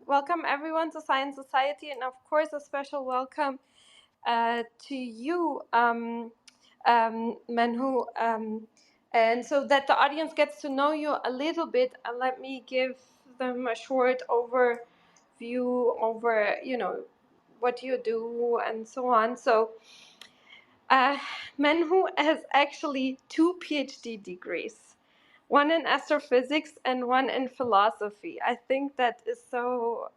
Welcome everyone to Science Society, and of course a special welcome to you, Manhu. And so that the audience gets to know you a little bit, let me give them a short overview over, what you do and so on. So Manhu has actually 2 PhD degrees, one in astrophysics and one in philosophy. I think that is so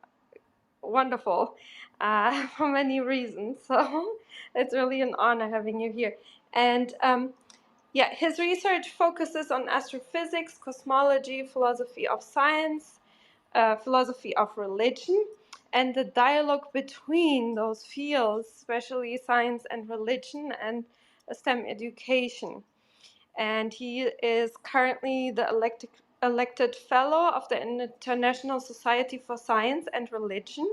wonderful for many reasons. So it's really an honor having you here. And his research focuses on astrophysics, cosmology, philosophy of science, philosophy of religion, and the dialogue between those fields, especially science and religion and STEM education. And he is currently the elected fellow of the International Society for Science and Religion,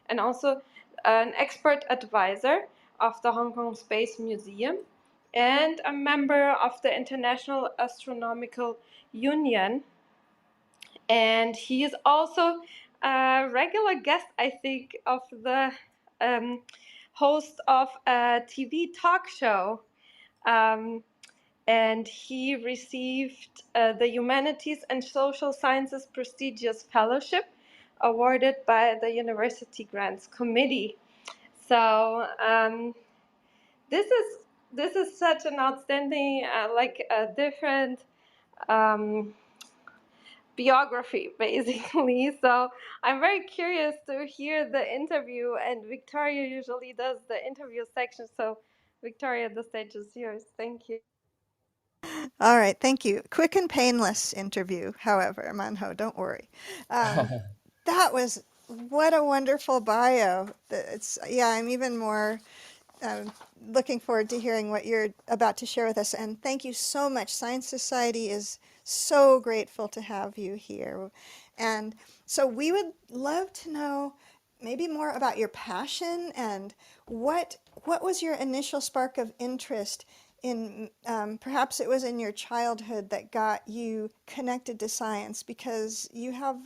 and also an expert advisor of the Hong Kong Space Museum, and a member of the International Astronomical Union. And he is also a regular guest, I think, of the host of a TV talk show. And he received the Humanities and Social Sciences prestigious fellowship awarded by the University Grants Committee. So this is such an outstanding, different biography, basically. So I'm very curious to hear the interview, and Victoria usually does the interview section. So Victoria, the stage is yours. Thank you. All right, thank you. Quick and painless interview, however, Manho, don't worry. That was, what a wonderful bio. I'm even more looking forward to hearing what you're about to share with us. And thank you so much. Science Society is so grateful to have you here. And so we would love to know maybe more about your passion and what was your initial spark of interest in, perhaps it was in your childhood that got you connected to science, because you have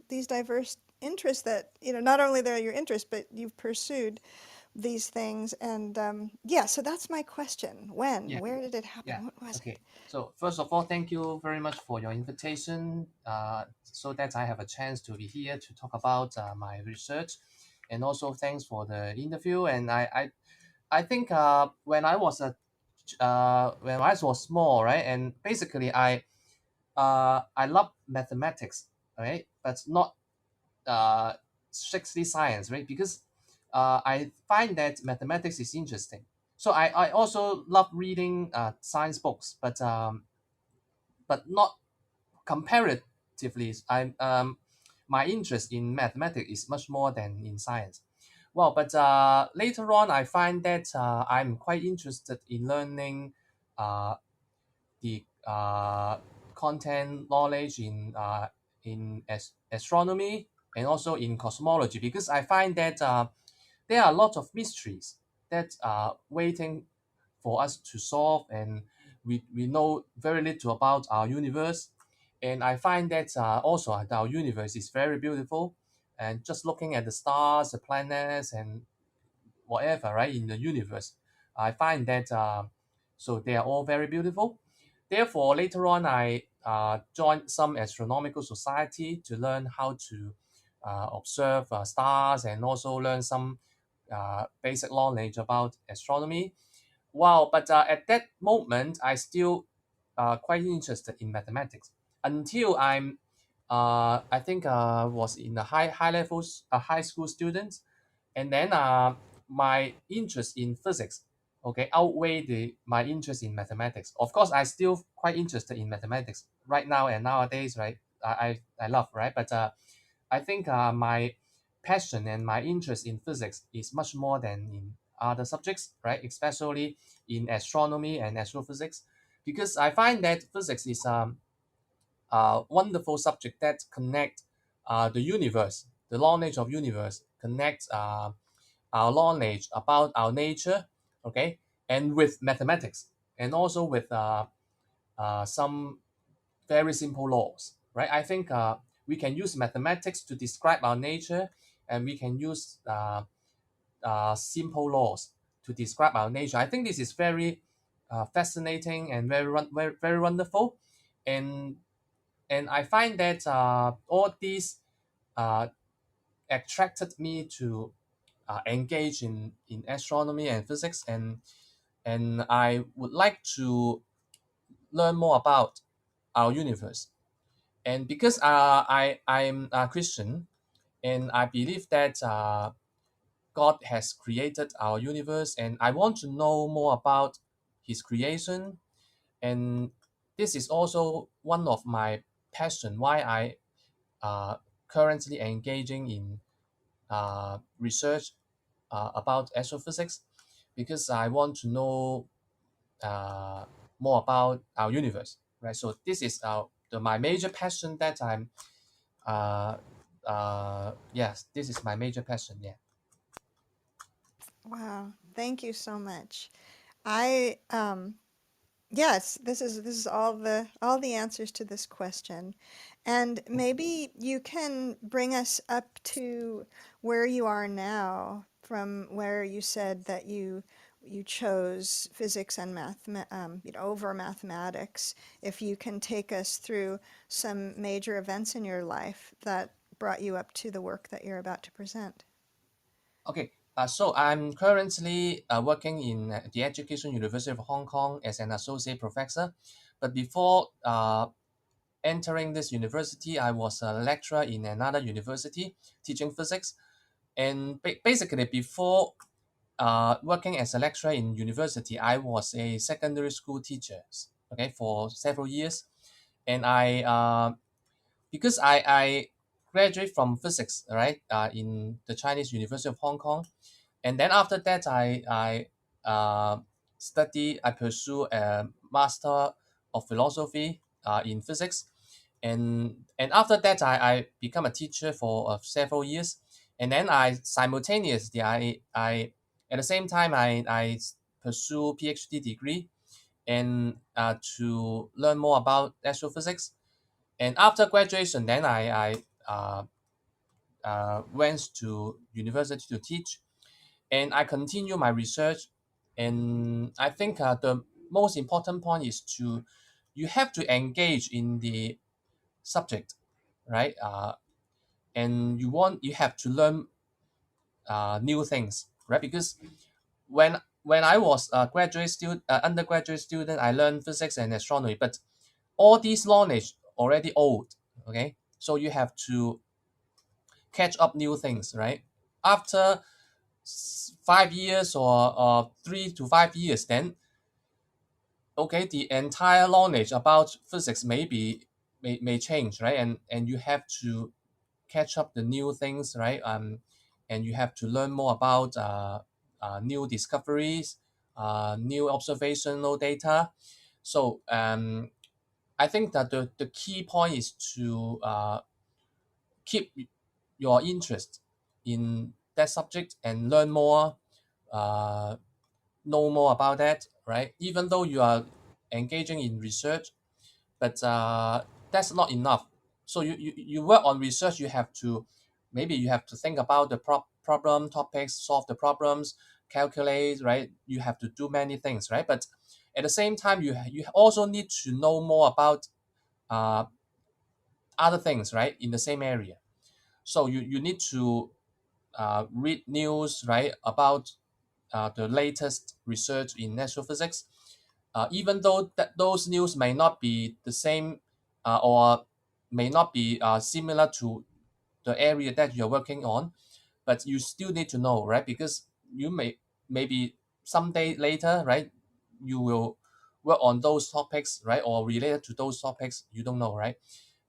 these diverse interests that, not only they're your interests, but you've pursued these things. And so that's my question. When? Yeah. Where did it happen? Yeah. What was Okay. it? So first of all, thank you very much for your invitation, so that I have a chance to be here to talk about my research, and also thanks for the interview. And I think when I was small, right, and basically I love mathematics, right, but not strictly science, right, because I find that mathematics is interesting. So I also love reading science books, but not comparatively. My interest in mathematics is much more than in science. Well, but later on, I find that I'm quite interested in learning the content knowledge in astronomy and also in cosmology, because I find that there are a lot of mysteries that are waiting for us to solve, and we know very little about our universe. And I find that also our universe is very beautiful, and just looking at the stars, the planets, and whatever, right, in the universe, I find that so they are all very beautiful. Therefore, later on, I joined some astronomical society to learn how to observe stars, and also learn some basic knowledge about astronomy. Wow, but at that moment, I still quite interested in mathematics until I think was in the high levels, a high school student, and then my interest in physics, okay, outweigh my interest in mathematics. Of course, I still quite interested in mathematics right now and nowadays, right? I love, right, but I think my passion and my interest in physics is much more than in other subjects, right? Especially in astronomy and astrophysics, because I find that physics is a wonderful subject that connect the universe, the knowledge of universe, connects our knowledge about our nature, okay, and with mathematics, and also with some very simple laws, right? I think we can use mathematics to describe our nature, and we can use simple laws to describe our nature. I think this is very fascinating and very wonderful, and I find that all these uh, attracted me to engage in astronomy and physics, and I would like to learn more about our universe. And because I'm a Christian, and I believe that God has created our universe, and I want to know more about His creation. And this is also one of my passion why I currently engaging in research about astrophysics, because I want to know uh, more about our universe, right? So this is my major passion that I'm yes, this is my major passion. Yeah. Wow, thank you so much. I yes, this is all the answers to this question. And maybe you can bring us up to where you are now from where you said that you chose physics and over mathematics. If you can take us through some major events in your life that brought you up to the work that you're about to present. Okay. So I'm currently working in the Education University of Hong Kong as an associate professor. But before entering this university, I was a lecturer in another university teaching physics. And basically, before working as a lecturer in university, I was a secondary school teacher, okay, for several years. And because I graduate from physics, right, in the Chinese University of Hong Kong. And then after that, I pursue a master of philosophy in physics, and after that, I become a teacher for several years, and then I simultaneously I at the same time I pursue PhD degree and to learn more about astrophysics. And after graduation, then I went to university to teach, and I continue my research. And I think the most important point is you have to engage in the subject, right? And you have to learn new things, right? Because when I was a undergraduate student, I learned physics and astronomy, but all these knowledge already old. Okay, so you have to catch up new things, right? After 5 years or 3 to 5 years, then okay, the entire knowledge about physics may change, right? And you have to catch up the new things, right? And you have to learn more about new discoveries, new observational data. So I think that the key point is to keep your interest in that subject and learn more, uh, know more about that, right? Even though you are engaging in research, but that's not enough. So you work on research, you have to maybe you have to think about the problem topics, solve the problems, calculate, right? You have to do many things, right? But at the same time, you also need to know more about uh, other things, right, in the same area. So you need to read news, right, about the latest research in astrophysics, even though that those news may not be the same or may not be similar to the area that you're working on, but you still need to know, right? Because you maybe someday later, right, you will work on those topics, right, or related to those topics. You don't know, right?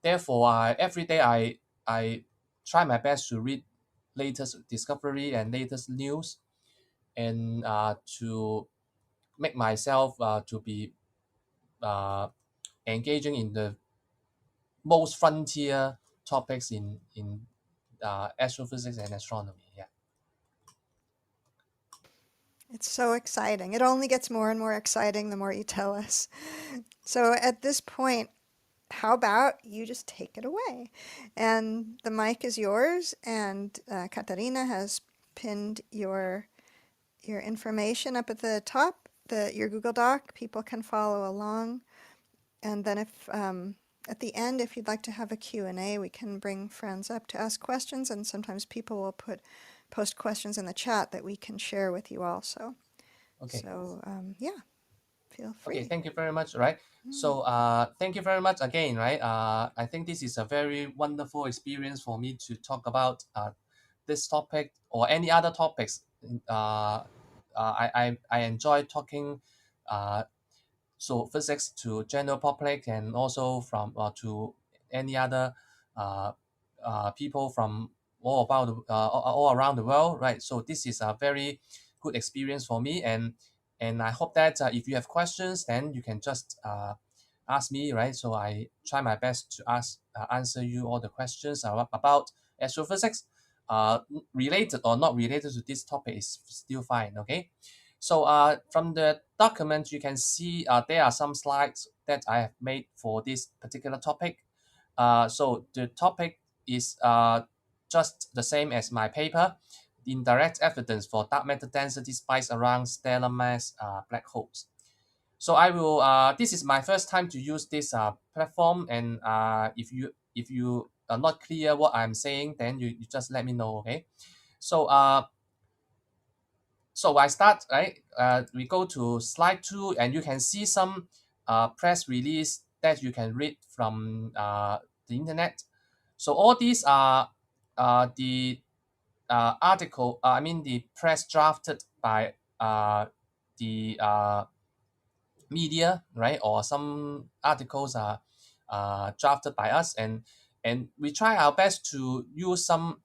Therefore, every day I try my best to read latest discovery and latest news, and to make myself to be uh, engaging in the most frontier topics in astrophysics and astronomy. Yeah. It's so exciting. It only gets more and more exciting the more you tell us. So at this point, how about you just take it away? And the mic is yours, and Katarina has pinned your information up at the top, your Google Doc. People can follow along. And then if at the end, if you'd like to have a Q&A, we can bring friends up to ask questions, and sometimes people will post questions in the chat that we can share with you also. Okay. So yeah, feel Okay, free. thank you very much, right? So thank you very much again, right? I think this is a very wonderful experience for me to talk about this topic or any other topics. I enjoy talking uh, so physics to general public and also from to any other uh, people from all around the world, right? So this is a very good experience for me, and I hope that if you have questions, then you can just ask me, right? So I try my best to answer you all the questions about astrophysics. Related or not related to this topic is still fine, okay? So from the document, you can see there are some slides that I have made for this particular topic. So the topic is just the same as my paper, indirect evidence for dark matter density spikes around stellar mass black holes. So I will. This is my first time to use this platform, and if you are not clear what I'm saying, then you just let me know, okay? So so I start, right? We go to slide 2, and you can see some press release that you can read from the internet. So all these are the article, I mean the press drafted by the media, right? Or some articles are drafted by us, and we try our best to use some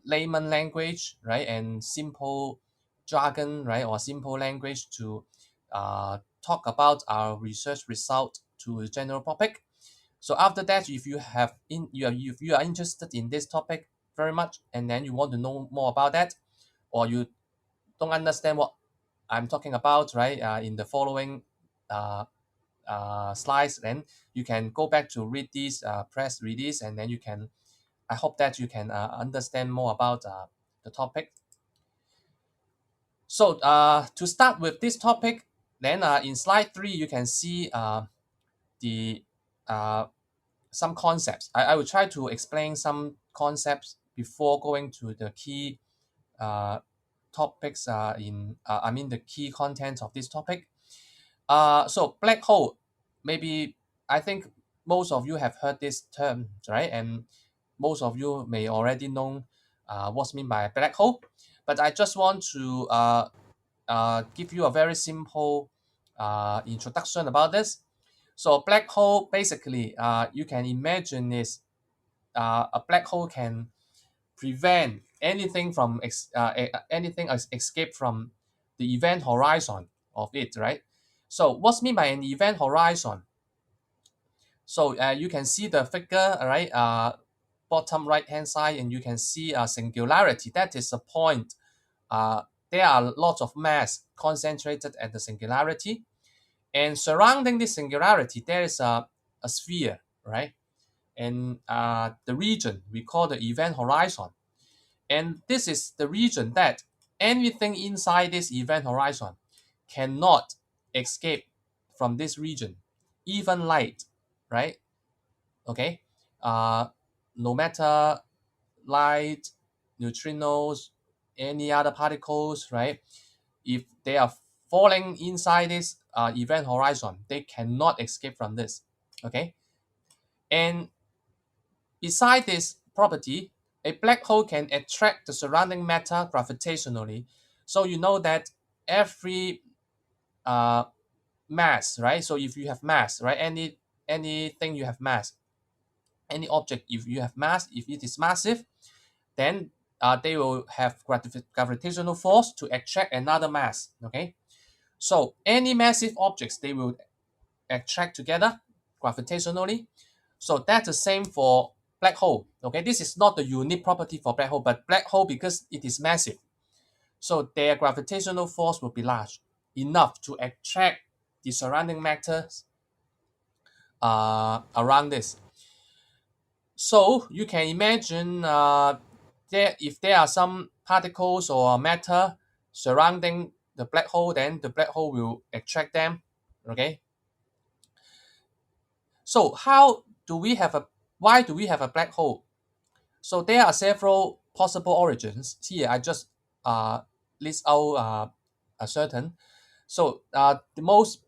layman language, right, and simple jargon, right, or simple language to talk about our research result to the general public. So after that, if you have if you are interested in this topic very much, and then you want to know more about that, or you don't understand what I'm talking about, right, in the following uh, slides, then you can go back to read these press release, and then you can I hope that you can understand more about the topic. So to start with this topic, then in slide 3, you can see the some concepts. I will try to explain some concepts before going to the key topics I mean the key contents of this topic. So black hole, maybe I think most of you have heard this term, right? And most of you may already know what's meant by black hole. But I just want to give you a very simple introduction about this. So black hole, basically, you can imagine is a black hole can prevent anything from anything escape from the event horizon of it, right? So what's meant by an event horizon? So you can see the figure, right? Bottom right hand side, and you can see a singularity. That is a point. There are lots of mass concentrated at the singularity, and surrounding this singularity, there is a sphere, right? And the region we call the event horizon. And this is the region that anything inside this event horizon cannot escape from this region, even light, right? Okay, no matter light, neutrinos, any other particles, right? If they are falling inside this event horizon, they cannot escape from this. Okay, and beside this property, a black hole can attract the surrounding matter gravitationally. So you know that every uh, mass, right? So if you have mass, right, anything you have mass, any object, if you have mass, if it is massive, then they will have gravitational force to attract another mass. Okay, so any massive objects, they will attract together gravitationally. So that's the same for black hole. Okay, this is not the unique property for black hole, but black hole, because it is massive, so their gravitational force will be large enough to attract the surrounding matters around this. So you can imagine if there are some particles or matter surrounding the black hole, then the black hole will attract them. Okay. So why do we have a black hole? So there are several possible origins. Here I just list out a certain. So the most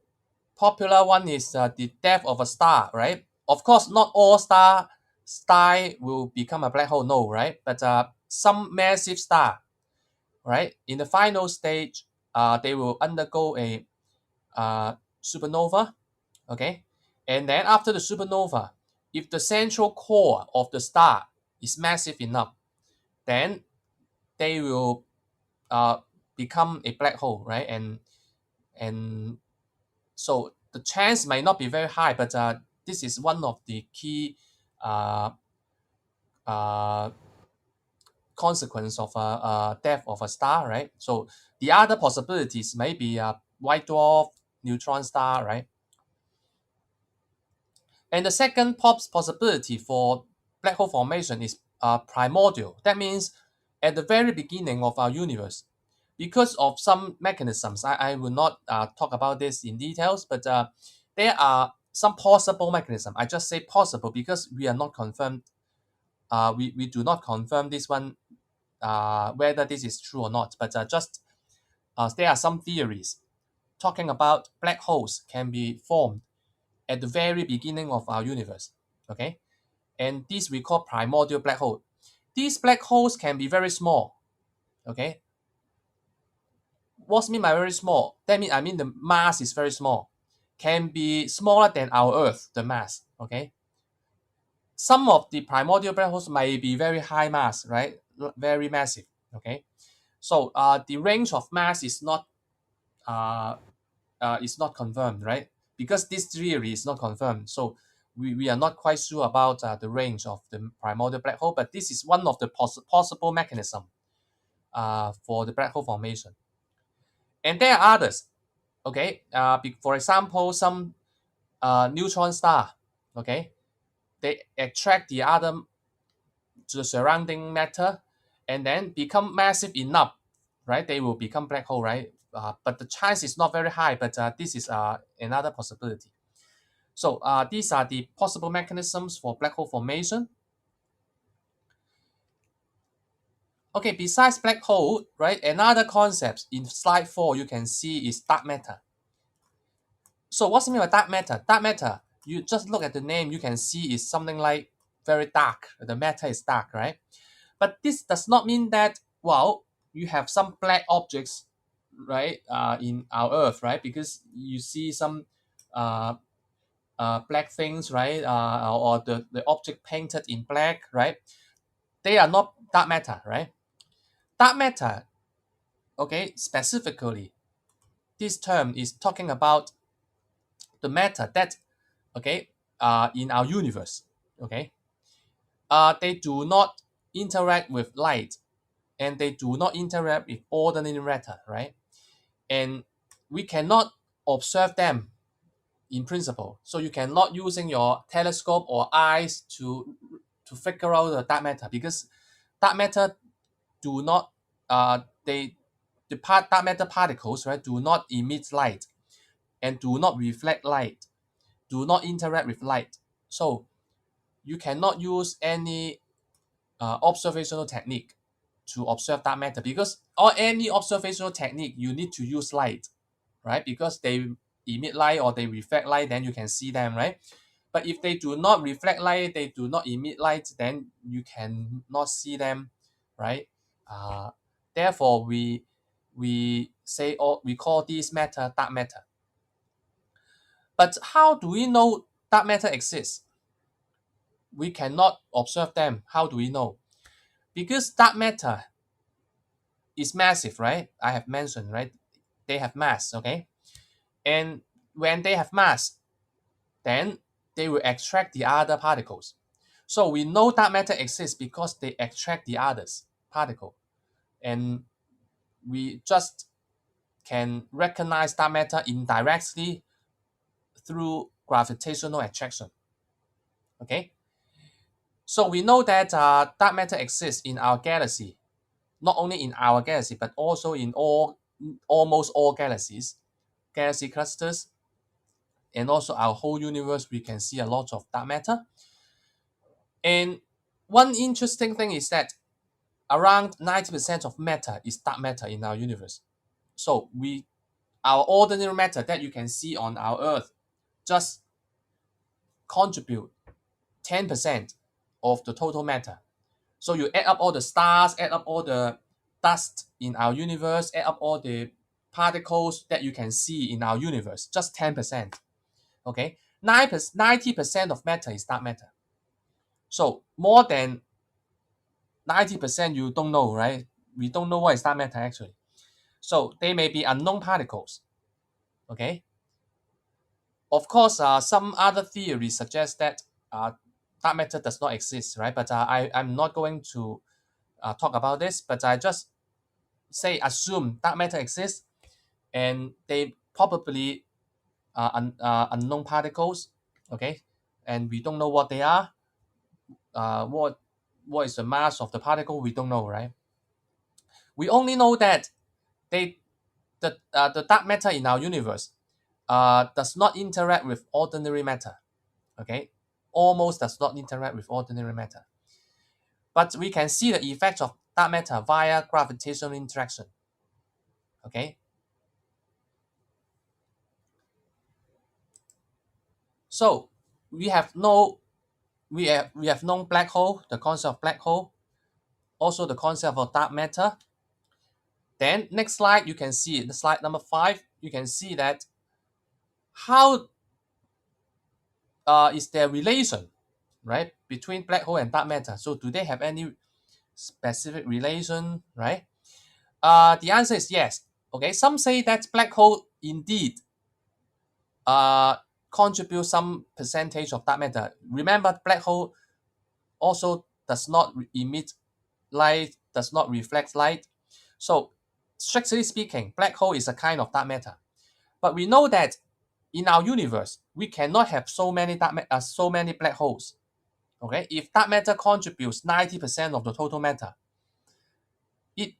popular one is the death of a star, right? Of course, not all star will become a black hole, no, right? But some massive star, right? In the final stage, they will undergo a supernova, okay? And then after the supernova, if the central core of the star is massive enough, then they will become a black hole, right? And so the chance might not be very high, but this is one of the key uh, uh, consequence of a death of a star, right? So the other possibilities may be a white dwarf, neutron star, right? And the second possibility for black hole formation is primordial. That means at the very beginning of our universe, because of some mechanisms, I will not talk about this in details, but there are some possible mechanism. I just say possible because we are not confirmed. We do not confirm this one whether this is true or not. But just there are some theories talking about black holes can be formed at the very beginning of our universe. Okay, and these we call primordial black hole. These black holes can be very small. Okay, what's mean by very small? That means I mean the mass is very small. Can be smaller than our Earth, the mass. Okay, some of the primordial black holes may be very high mass, right? Very massive. Okay, so the range of mass uh, is not confirmed, right? Because this theory is not confirmed. So we are not quite sure about the range of the primordial black hole, but this is one of the possible mechanism for the black hole formation. And there are others. Okay, for example, some neutron star. Okay, they attract the atom to the surrounding matter, and then become massive enough, right? They will become black hole, right? But the chance is not very high. But this is another possibility. So these are the possible mechanisms for black hole formation. Okay, besides black hole, right? Another concept in slide 4 you can see is dark matter. So what's the mean by dark matter? Dark matter, you just look at the name, you can see is something like very dark. The matter is dark, right? But this does not mean that, well, you have some black objects, right, in our Earth, right? Because you see some uh, black things, right, or the object painted in black, right? They are not dark matter, right? Dark matter, okay, specifically, this term is talking about the matter that, okay, in our universe, okay, they do not interact with light, and they do not interact with ordinary matter, right? And we cannot observe them in principle. So you cannot using your telescope or eyes to figure out the dark matter, because dark matter do not they the dark matter particles, right, do not emit light and do not reflect light, do not interact with light. So you cannot use any observational technique to observe dark matter, because or any observational technique you need to use light, right? Because they emit light or they reflect light, then you can see them, right? But if they do not reflect light, they do not emit light, then you cannot see them, right? Uh, Therefore, we say, or we call this matter dark matter. But how do we know dark matter exists? We cannot observe them. How do we know? Because dark matter is massive, right? I have mentioned, right? They have mass, okay? And when they have mass, then they will attract the other particles. So we know dark matter exists because they attract the others particle. And we just can recognize dark matter indirectly through gravitational attraction. Okay, so we know that dark matter exists in our galaxy, not only in our galaxy but also in almost all galaxies, galaxy clusters, and also our whole universe. We can see a lot of dark matter. And one interesting thing is that around 90% of matter is dark matter in our universe. So our ordinary matter that you can see on our Earth just contribute 10% of the total matter. So you add up all the stars, add up all the dust in our universe, add up all the particles that you can see in our universe, just 10%. Okay, 90% of matter is dark matter. So more than 90% you don't know, right? We don't know what is dark matter actually. So they may be unknown particles. Okay. Of course, some other theories suggest that dark matter does not exist, right? But I'm not going to talk about this, but I just assume dark matter exists, and they probably are unknown particles, okay? And we don't know what they are. What is the mass of the particle? We don't know, right? We only know that the dark matter in our universe does not interact with ordinary matter, okay? Almost does not interact with ordinary matter. But we can see the effect of dark matter via gravitational interaction, okay? So we have known black hole, the concept of black hole, also the concept of dark matter. Then next slide, you can see the slide number 5. You can see that how is there relation, right, between black hole and dark matter. So do they have any specific relation, right? The answer is yes. Okay, some say that black hole indeed contribute some percentage of dark matter. Remember, black hole also does not emit light, does not reflect light. So strictly speaking, black hole is a kind of dark matter. But we know that in our universe, we cannot have so many black holes. Okay, if dark matter contributes 90% of the total matter, it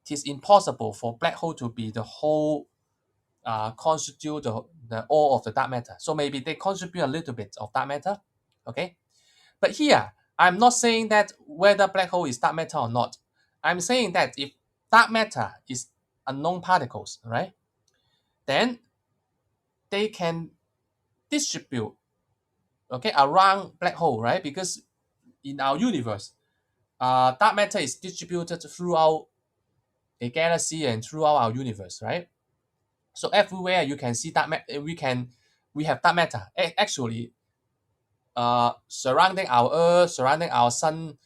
is impossible for black hole to be the whole constitute the all of the dark matter. So maybe they contribute a little bit of dark matter. Okay, but here I'm not saying that whether black hole is dark matter or not. I'm saying that if dark matter is unknown particles, right, then they can distribute, okay, around black hole, right? Because in our universe, dark matter is distributed throughout a galaxy and throughout our universe, right? So everywhere you can see dark matter, we have dark matter. Actually, surrounding our Earth, surrounding our Sun,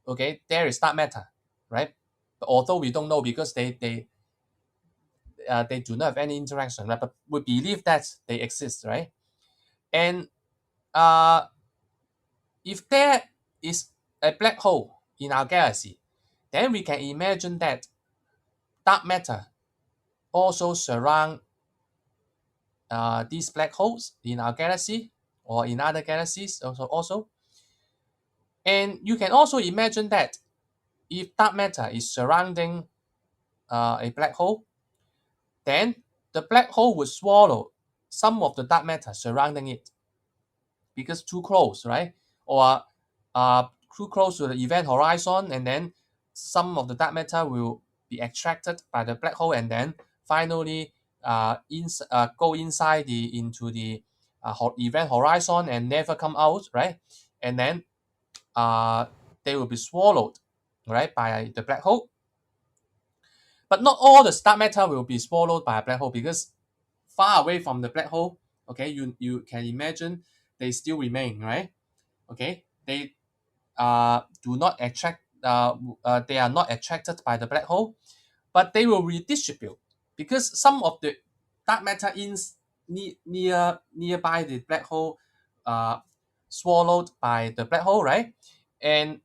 okay, there is dark matter, right? But although we don't know because they do not have any interaction, right? But we believe that they exist, right? And if there is a black hole in our galaxy, then we can imagine that dark matter also surround these black holes in our galaxy or in other galaxies also. And you can also imagine that if dark matter is surrounding a black hole, then the black hole would swallow some of the dark matter surrounding it because too close, right? Or too close to the event horizon, and then some of the dark matter will be attracted by the black hole, and then finally go into the event horizon and never come out, right? And then they will be swallowed, right, by the black hole. But not all the dark matter will be swallowed by a black hole because far away from the black hole, okay, you can imagine they still remain, right? Okay, they do not attract. They are not attracted by the black hole, but they will redistribute because some of the dark matter nearby the black hole swallowed by the black hole, right? And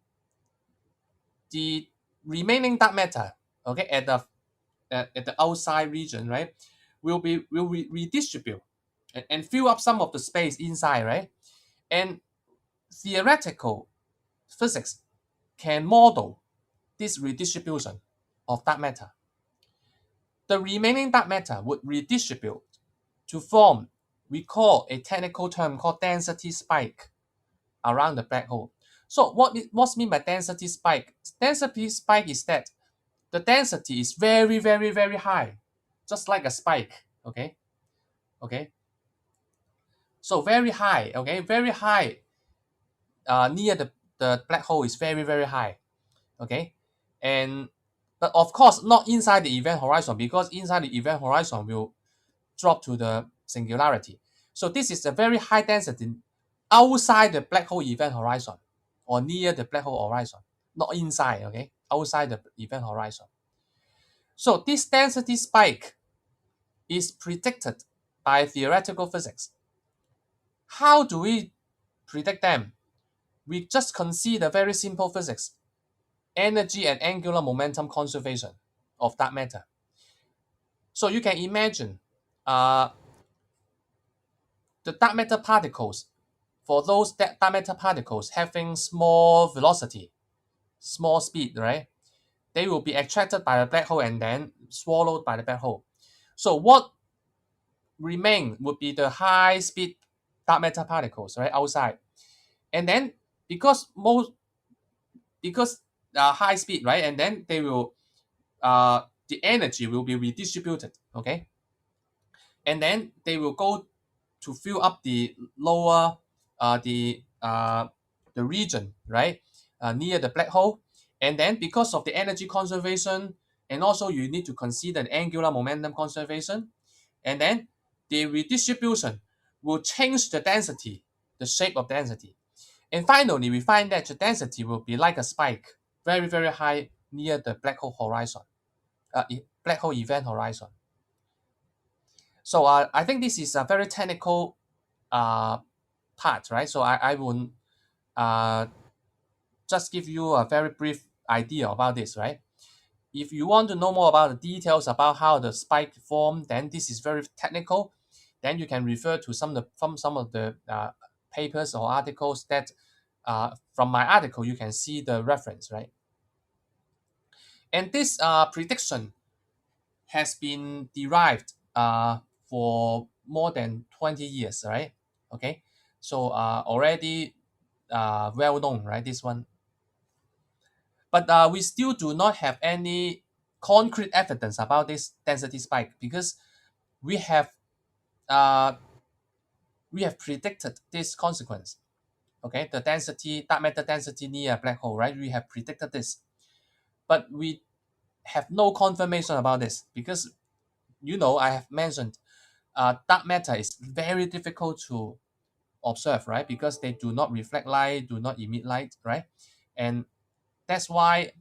the remaining dark matter, okay, at the outside region, right, will redistribute and fill up some of the space inside, right? And theoretical physics can model this redistribution of dark matter. The remaining dark matter would redistribute to form, we call a technical term called density spike around the black hole. So what's mean by density spike? Density spike is that the density is very, very, very high, just like a spike, okay? Okay. So very high, okay? Very high near the black hole is very, very high, okay? And but of course not inside the event horizon, because inside the event horizon will drop to the singularity. So this is a very high density outside the black hole event horizon or near the black hole horizon, not inside, okay? Outside the event horizon. So this density spike is predicted by theoretical physics. How do we predict them? We just consider very simple physics, energy and angular momentum conservation of dark matter. So you can imagine the dark matter particles, for those dark matter particles having small velocity, small speed, right? They will be attracted by the black hole and then swallowed by the black hole. So what remain would be the high speed dark matter particles, right, outside. And then because high speed, right, and then they will the energy will be redistributed, okay, and then they will go to fill up the lower the region, right, near the black hole. And then because of the energy conservation, and also you need to consider the angular momentum conservation, and then the redistribution will change the density, the shape of density. And finally, we find that the density will be like a spike, very, very high near the black hole horizon, black hole event horizon. So I think this is a very technical part, right? So I will just give you a very brief idea about this, right? If you want to know more about the details about how the spike form, then this is very technical. Then you can refer to some of the papers or articles that from my article you can see the reference, right? And this prediction has been derived for more than 20 years, right? Okay, so already well known, right? This one, but we still do not have any concrete evidence about this density spike, because we have uh, predicted this consequence. Okay, the density, dark matter density near a black hole, right? We have predicted this, but we have no confirmation about this, because I have mentioned dark matter is very difficult to observe, right? Because they do not reflect light, do not emit light, right? And that's why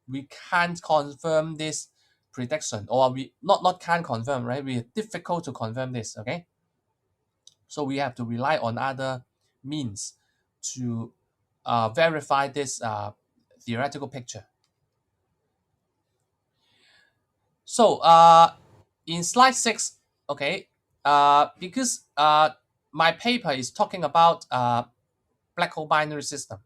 we can't confirm this prediction, or we not can't confirm, right? We difficult to confirm this, okay? So we have to rely on other means to verify this theoretical picture. So in slide 6, okay, because my paper is talking about black hole binary system,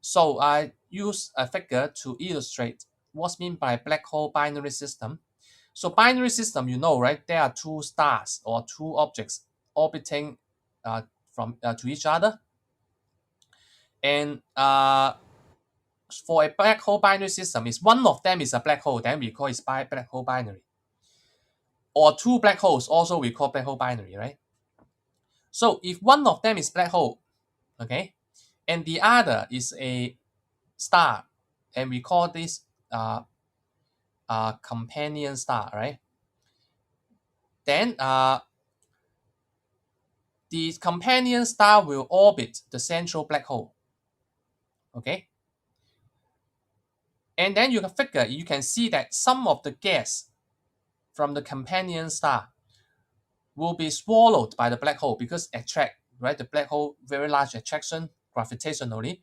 so I use a figure to illustrate what's meant by black hole binary system. So binary system, right? There are two stars or two objects orbiting from to each other, and for a black hole binary system, is one of them is a black hole, then we call it black hole binary. Or two black holes, also we call black hole binary, right? So if one of them is black hole, okay, and the other is a star, and we call this companion star, right? Then the companion star will orbit the central black hole, okay? And then you can see that some of the gas from the companion star will be swallowed by the black hole, because attract, right? The black hole, very large attraction gravitationally,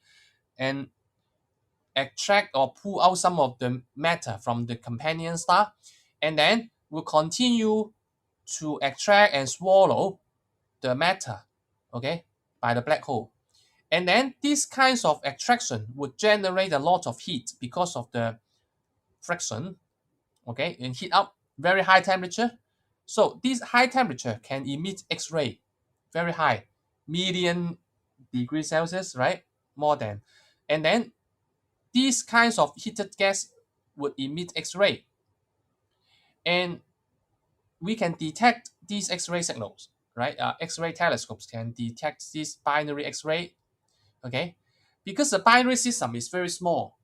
and extract or pull out some of the matter from the companion star, and then will continue to extract and swallow the matter, okay, by the black hole. And then these kinds of extraction would generate a lot of heat because of the friction, okay, and heat up very high temperature. So this high temperature can emit X-ray, very high, million degrees Celsius, right? More than. And then these kinds of heated gas would emit X-ray. And we can detect these X-ray signals, right? X-ray telescopes can detect this binary X-ray, okay? Because the binary system is very small,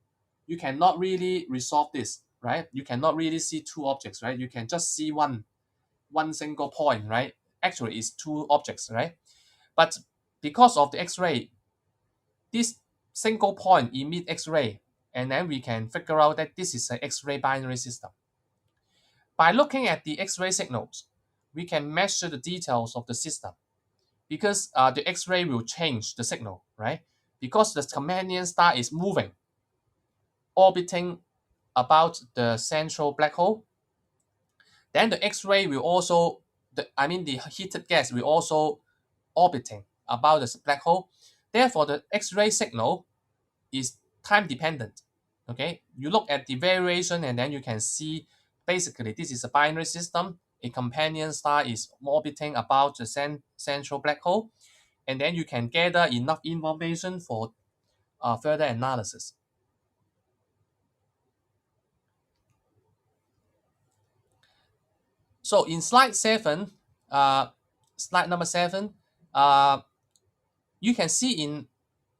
you cannot really resolve this, right? You cannot really see two objects, right? You can just see one single point, right? Actually, it's two objects, right? But because of the X-ray, this single point emit X-ray, and then we can figure out that this is an X-ray binary system. By looking at the X-ray signals, we can measure the details of the system because the X-ray will change the signal, right? Because the companion star is moving, orbiting about the central black hole, then the X-ray will also, the heated gas will also orbiting about the black hole. Therefore, the X-ray signal is time dependent. Okay, you look at the variation and then you can see basically this is a binary system. A companion star is orbiting about the central black hole, and then you can gather enough information for further analysis. So in slide 7, slide number 7, you can see in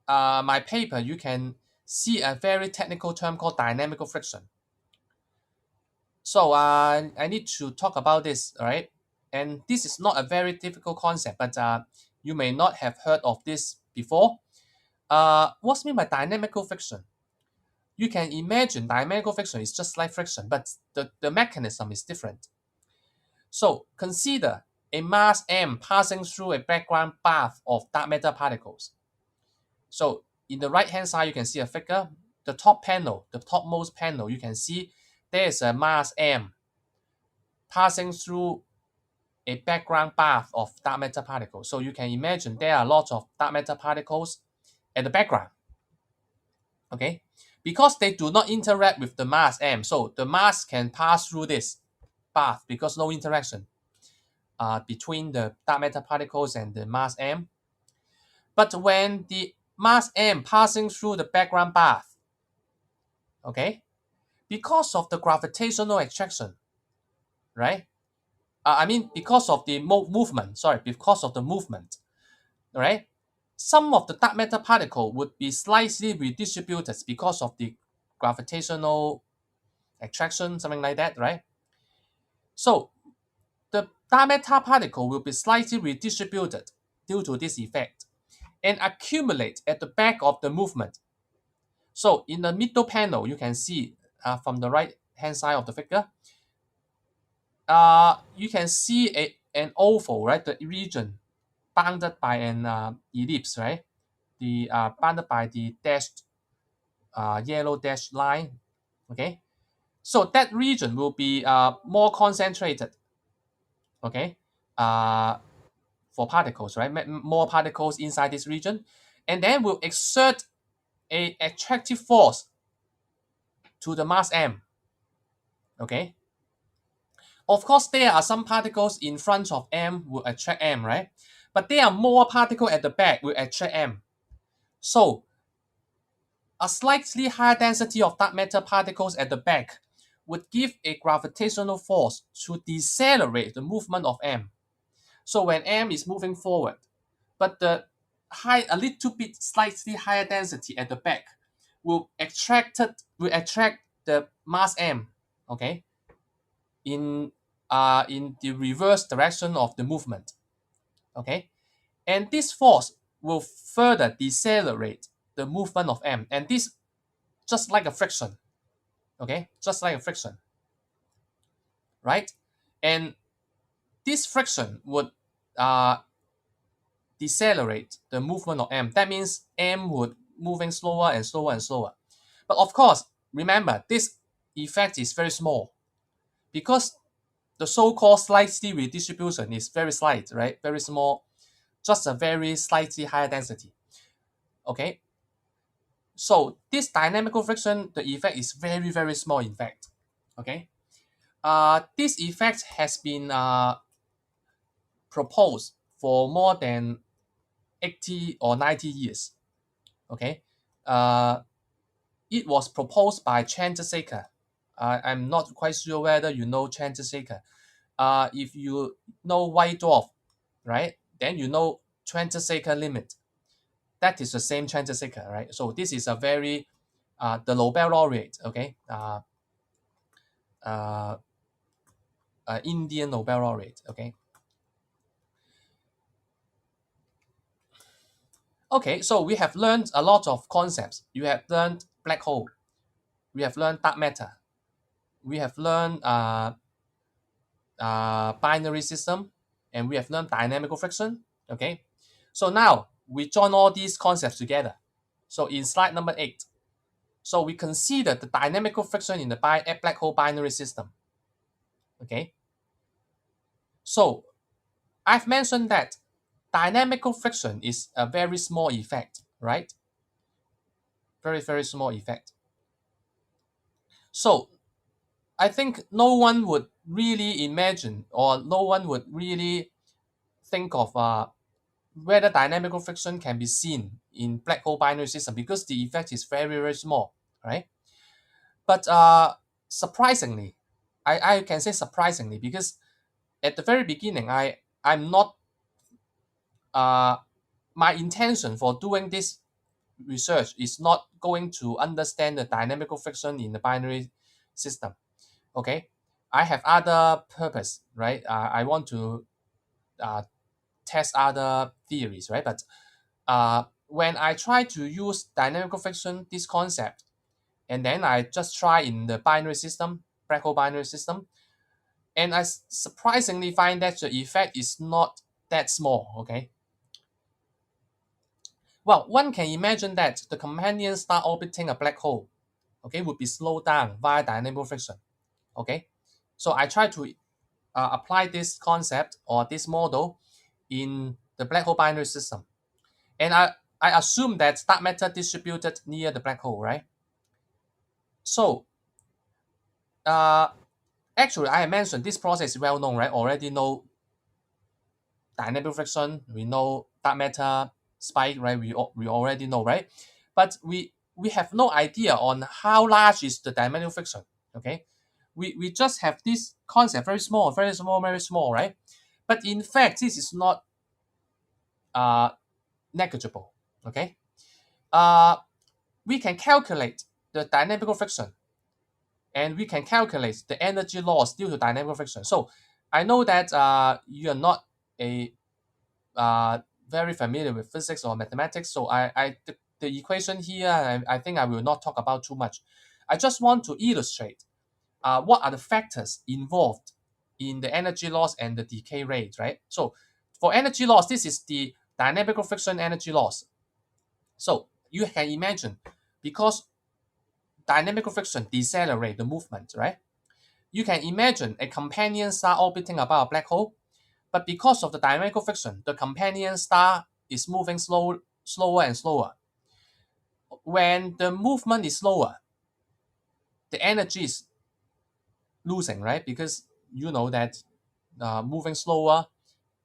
my paper, you can see a very technical term called dynamical friction. So I need to talk about this, right? And this is not a very difficult concept, but you may not have heard of this before. What's meant by dynamical friction? You can imagine dynamical friction is just like friction, but the mechanism is different. So consider a mass m passing through a background bath of dark matter particles. So in the right hand side, you can see a figure. The top panel, the topmost panel, you can see there is a mass m passing through a background bath of dark matter particles. So you can imagine there are lots of dark matter particles at the background. Okay, because they do not interact with the mass m, so the mass can pass through this bath because no interaction between the dark matter particles and the mass m. But when the mass m passing through the background bath, okay, because of the gravitational attraction, right? Because of the movement, because of the movement, right? Some of the dark matter particle would be slightly redistributed because of the gravitational attraction, something like that, right? So the dark matter particle will be slightly redistributed due to this effect and accumulate at the back of the movement. So in the middle panel, you can see from the right hand side of the figure, you can see an oval, right? The region bounded by an ellipse, right? The bounded by the dashed yellow dashed line. Okay, so that region will be more concentrated. Okay, for particles, right? More particles inside this region, and then will exert a attractive force to the mass m. Okay. Of course, there are some particles in front of m will attract m, right? But there are more particles at the back will attract m. So a slightly higher density of dark matter particles at the back would give a gravitational force to decelerate the movement of m. So when m is moving forward, but a little bit slightly higher density at the back will attract the mass m, okay, in the reverse direction of the movement, okay, and this force will further decelerate the movement of m, and this just like a friction, okay, just like a friction, right? And this friction would decelerate the movement of m. That means m would moving slower and slower and slower. But of course, remember this effect is very small because the so-called slightly redistribution is very slight, right? Very small, just a very slightly higher density. Okay. So this dynamical friction, the effect is very, very small, in fact. Okay. This effect has been proposed for more than 80 or 90 years. Okay. It was proposed by Chandrasekhar. I'm not quite sure whether you know Chandrasekhar. If you know white dwarf, right, then you know Chandrasekhar limit. That is the same Chandrasekhar, right? So this is a very the Nobel laureate, okay, uh, Indian Nobel laureate, okay. Okay, so we have learned a lot of concepts. You have learned black hole. We have learned dark matter. We have learned binary system, and we have learned dynamical friction. Okay, so now we join all these concepts together. So in slide number 8, so we consider the dynamical friction in the black hole binary system. Okay, so I've mentioned that dynamical friction is a very small effect, right? Very, very small effect. So I think no one would really imagine, or no one would really think of whether dynamical friction can be seen in black hole binary system, because the effect is very, very small, right? But surprisingly, I can say surprisingly, because at the very beginning, I'm not my intention for doing this research is not going to understand the dynamical friction in the binary system. Okay, I have other purpose, right? I want to test other theories, right? But when I try to use dynamical friction, this concept, and then I just try in the binary system, black hole binary system, and I surprisingly find that the effect is not that small. Okay. Well, one can imagine that the companion star orbiting a black hole, okay, would be slowed down via dynamical friction. Okay, so I try to apply this concept or this model in the black hole binary system, and I assume that dark matter distributed near the black hole, right? So uh, actually, I mentioned this process is well known, right? Already know dynamic friction, we know dark matter spike, right? We already know, right? But we have no idea on how large is the dynamic friction. Okay, we just have this concept, very small, very small, very small, right? But in fact, this is not uh, negligible. Okay, uh, we can calculate the dynamical friction, and we can calculate the energy loss due to dynamical friction. So I know that you are not a very familiar with physics or mathematics, so the equation here, I think I will not talk about too much. I just want to illustrate what are the factors involved in the energy loss and the decay rate, right? So for energy loss, this is the dynamical friction energy loss. So you can imagine, because dynamical friction decelerate the movement, right? You can imagine a companion star orbiting about a black hole, but because of the dynamical friction, the companion star is moving slower and slower. When the movement is slower, the energy is losing, right? Because you know that moving slower,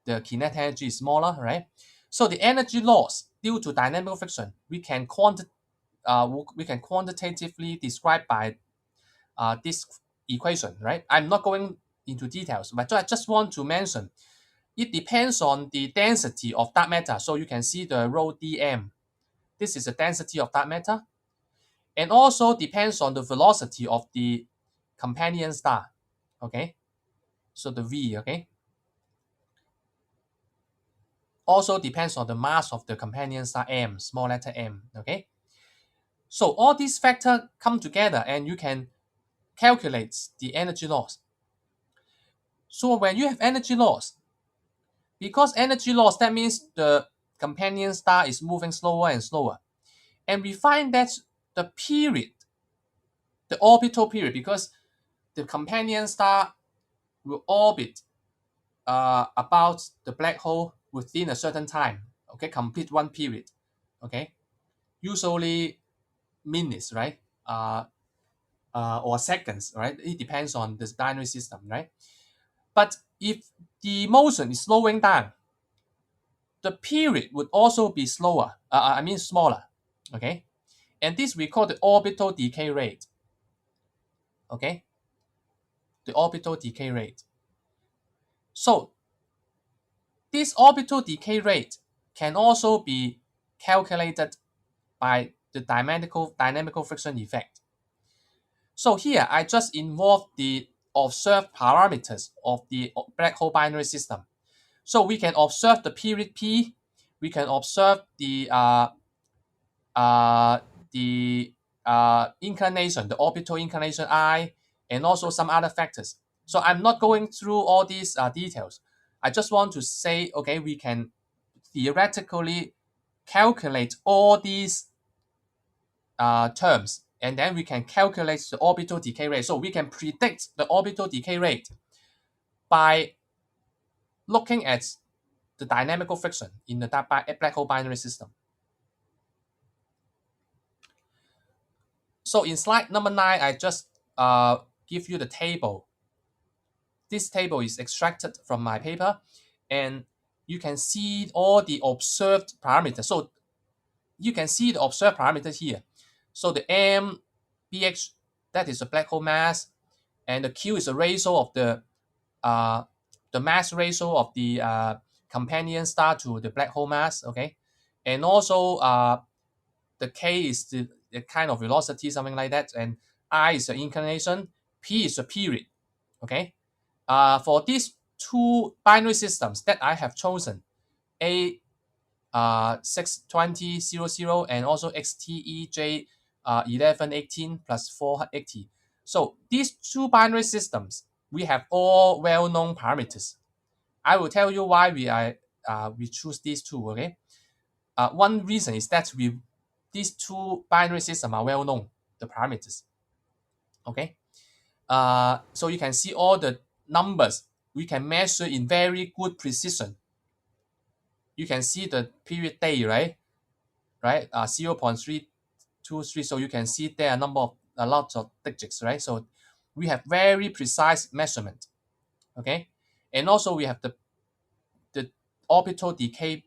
the kinetic energy is smaller, right? So the energy loss due to dynamical friction, we can quantitatively describe by this equation, right? I'm not going into details, but I just want to mention it depends on the density of dark matter. So you can see the rho dm. This is the density of dark matter, and also depends on the velocity of the companion star. Okay, so the v. Okay, also depends on the mass of the companion star m, small letter m. Okay, so all these factors come together, and you can calculate the energy loss. So when you have energy loss, because energy loss, that means the companion star is moving slower and slower. And we find that the period, the orbital period, because the companion star will orbit about the black hole within a certain time, okay, complete one period, okay, usually minutes, right, or seconds, right? It depends on this binary system, right? But if the motion is slowing down, the period would also be slower, smaller, okay? And this we call the orbital decay rate, okay? The orbital decay rate. So this orbital decay rate can also be calculated by the dynamical friction effect. So here I just involve the observed parameters of the black hole binary system. So we can observe the period P, we can observe the inclination, the orbital inclination I, and also some other factors. So I'm not going through all these details. I just want to say, okay, we can theoretically calculate all these terms, and then we can calculate the orbital decay rate. So we can predict the orbital decay rate by looking at the dynamical friction in the black hole binary system. So in slide number 9, I just give you the table. This table is extracted from my paper, and you can see all the observed parameters. So you can see the observed parameters here. So the M, BH, that is the black hole mass, and the Q is the ratio of the mass ratio of the companion star to the black hole mass, okay? And also the K is the kind of velocity, something like that, and I is the inclination, P is the period, okay? For these two binary systems that I have chosen, A0620-00 and also XTE J1118 plus 480. So these two binary systems, we have all well-known parameters. I will tell you why we choose these two, okay? One reason is that these two binary systems are well known, the parameters. Okay. So you can see all the numbers we can measure in very good precision. You can see the period day, right? 0.323. So you can see there are a lot of digits, right? So we have very precise measurement. Okay. And also we have the orbital decay,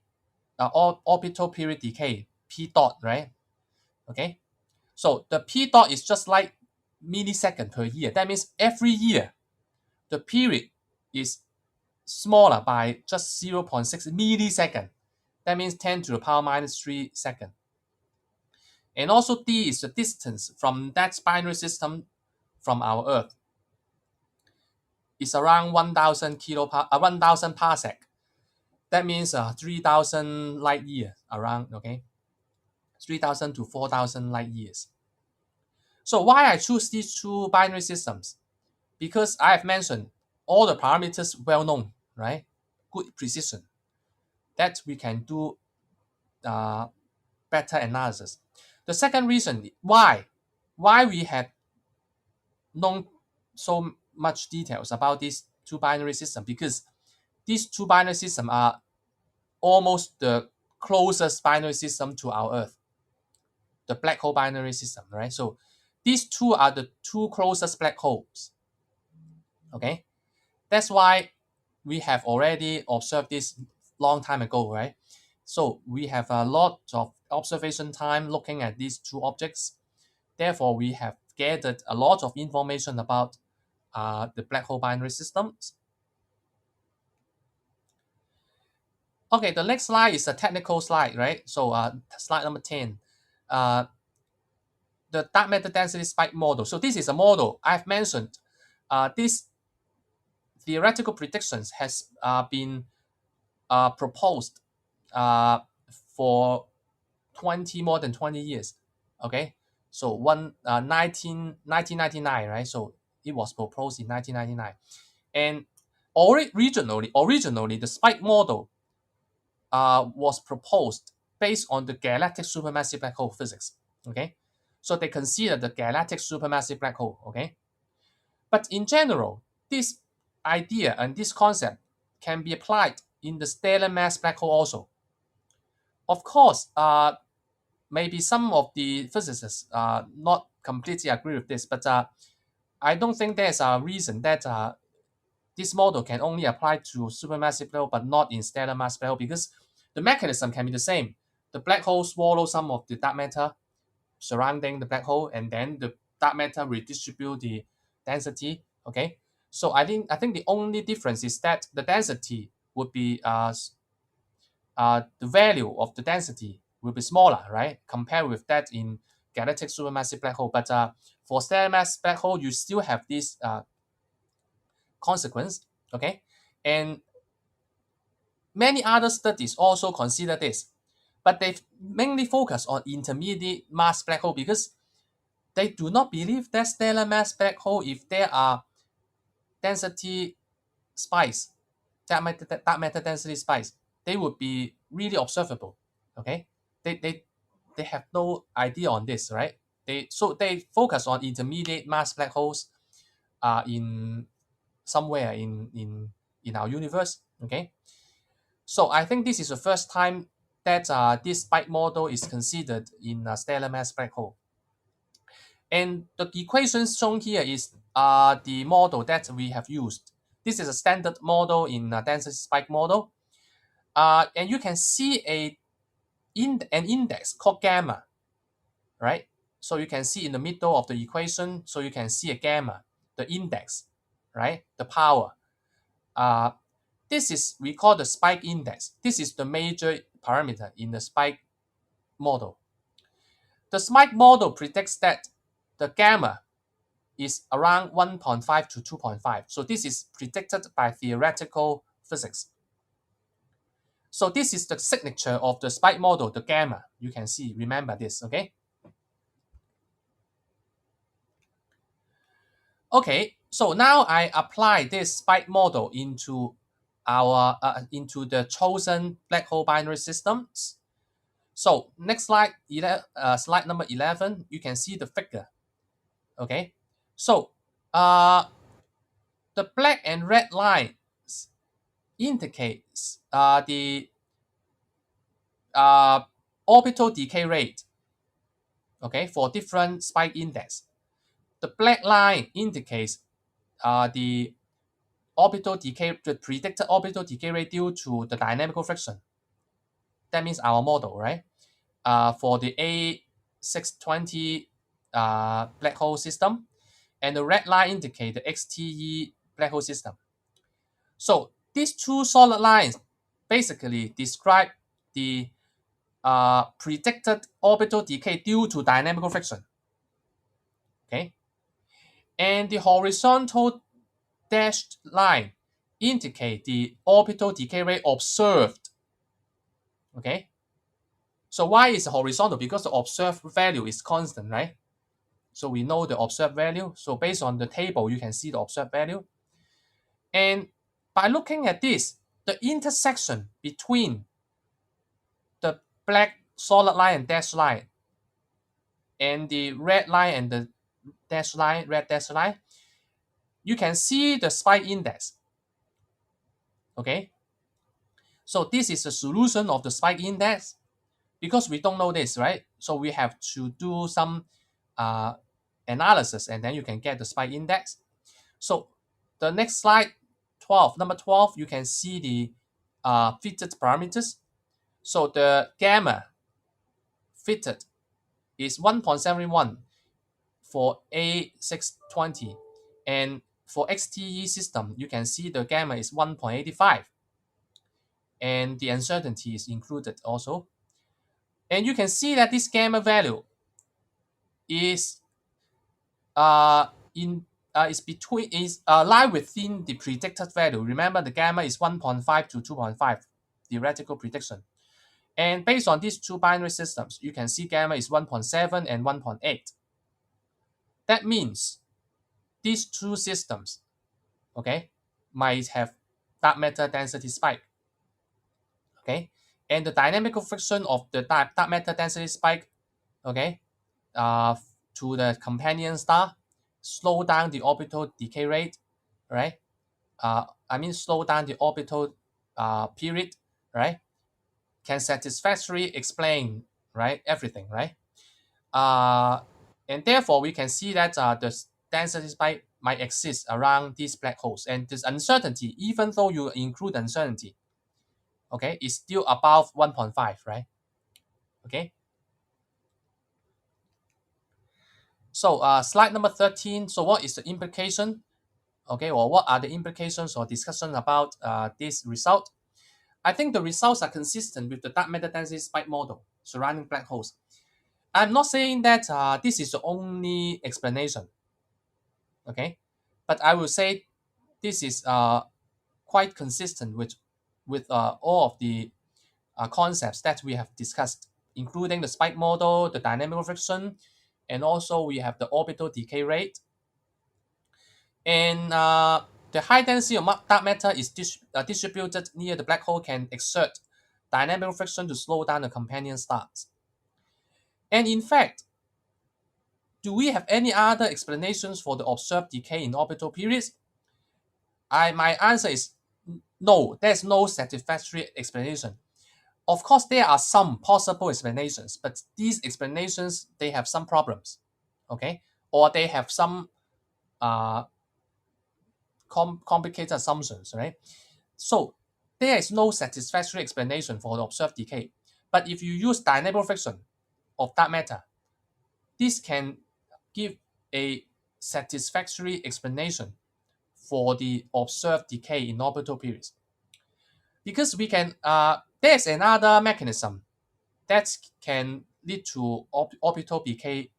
orbital period decay, P dot, right? Okay. So the P dot is just like millisecond per year. That means every year, the period is smaller by just 0.6 millisecond. That means 10 to the power minus 3 second. And also D is the distance from that binary system from our Earth. It's around 1,000 parsec. That means 3,000 light years around, okay? 3,000 to 4,000 light years. So why I choose these two binary systems? Because I have mentioned all the parameters well known, right? Good precision. That we can do better analysis. The second reason why we have known so much details about these two binary systems, because these two binary systems are almost the closest binary system to our Earth, the black hole binary system, right? So these two are the two closest black holes. Okay, that's why we have already observed this long time ago, right? So we have a lot of observation time looking at these two objects. Therefore, we have gathered a lot of information about the black hole binary systems. Okay, the next slide is a technical slide, right? So slide number 10. The dark matter density spike model. So this is a model I've mentioned. This theoretical predictions has been proposed for more than 20 years. Okay, so 1999, right? So it was proposed in 1999, and originally the spike model was proposed based on the galactic supermassive black hole physics. Okay, so they consider the galactic supermassive black hole. Okay, but in general, this idea and this concept can be applied in the stellar mass black hole also. Of course, maybe some of the physicists not completely agree with this, but I don't think there's a reason that this model can only apply to supermassive black hole but not in stellar mass black hole, because the mechanism can be the same. The black hole swallows some of the dark matter surrounding the black hole, and then the dark matter redistribute the density. Okay, so I think the only difference is that the density would be the value of the density will be smaller, right? Compared with that in galactic supermassive black hole. But for stellar mass black hole, you still have this consequence, okay? And many other studies also consider this, but they mainly focus on intermediate mass black hole because they do not believe that stellar mass black hole, if there are density spikes, dark matter density spikes, they would be really observable. Okay, they have no idea on this, right? They focus on intermediate mass black holes in somewhere in our universe. Okay, so I think this is the first time that this spike model is considered in a stellar mass black hole. And the equations shown here is the model that we have used. This is a standard model in a density spike model. And you can see an index called gamma, right? So you can see in the middle of the equation, so you can see a gamma, the index, right? The power. This is, we call the spike index. This is the major parameter in the spike model. The spike model predicts that the gamma is around 1.5 to 2.5. So this is predicted by theoretical physics. So this is the signature of the spike model, the gamma. You can see, remember this, okay? Okay, so now I apply this spike model into our into the chosen black hole binary systems. So next slide, slide number 11, you can see the figure. Okay, so the black and red lines indicates the orbital decay rate, okay, for different spike index. The black line indicates the orbital decay, the predicted orbital decay rate due to the dynamical friction. That means our model, right? For the A0620 black hole system, and the red line indicate the XTE black hole system. So these two solid lines basically describe the predicted orbital decay due to dynamical friction. Okay, and the horizontal dashed line indicate the orbital decay rate observed. Okay, so why is it horizontal? Because the observed value is constant, right? So we know the observed value. So based on the table, you can see the observed value. And by looking at this, the intersection between the black solid line and dashed line and the red line and the dashed line, red dashed line, you can see the spike index. Okay, so this is the solution of the spike index. Because we don't know this, right? So we have to do some analysis, and then you can get the spike index. So the next slide, 12, number 12, you can see the fitted parameters. So the gamma fitted is 1.71 for A0620, and for XTE system, you can see the gamma is 1.85, and the uncertainty is included also. And you can see that this gamma value is lie within the predicted value. Remember, the gamma is 1.5 to 2.5 theoretical prediction. And based on these two binary systems, you can see gamma is 1.7 and 1.8. That means these two systems, okay, might have dark matter density spike. Okay, and the dynamical friction of the dark matter density spike, okay, to the companion star slow down the orbital decay rate, right? slow down the orbital period, right? Can satisfactorily explain, right, everything, right? And therefore, we can see that the density spike might exist around these black holes, and this uncertainty, even though you include uncertainty, okay, is still above 1.5, right? Okay. So slide number 13. So what is the implication? Okay, or what are the implications or discussion about this result? I think the results are consistent with the dark matter density spike model surrounding black holes. I'm not saying that this is the only explanation, okay, but I will say this is quite consistent with all of the concepts that we have discussed, including the spike model, the dynamical friction, and also we have the orbital decay rate. And the high density of dark matter is distributed near the black hole can exert dynamical friction to slow down the companion stars. And in fact, do we have any other explanations for the observed decay in orbital periods? My answer is no, there's no satisfactory explanation. Of course, there are some possible explanations, but these explanations, they have some problems, okay? Or they have some uh, complicated assumptions, right? So there is no satisfactory explanation for the observed decay. But if you use dynamical friction of dark matter, this can give a satisfactory explanation for the observed decay in orbital periods. Because we can, there's another mechanism that can lead to orbital decay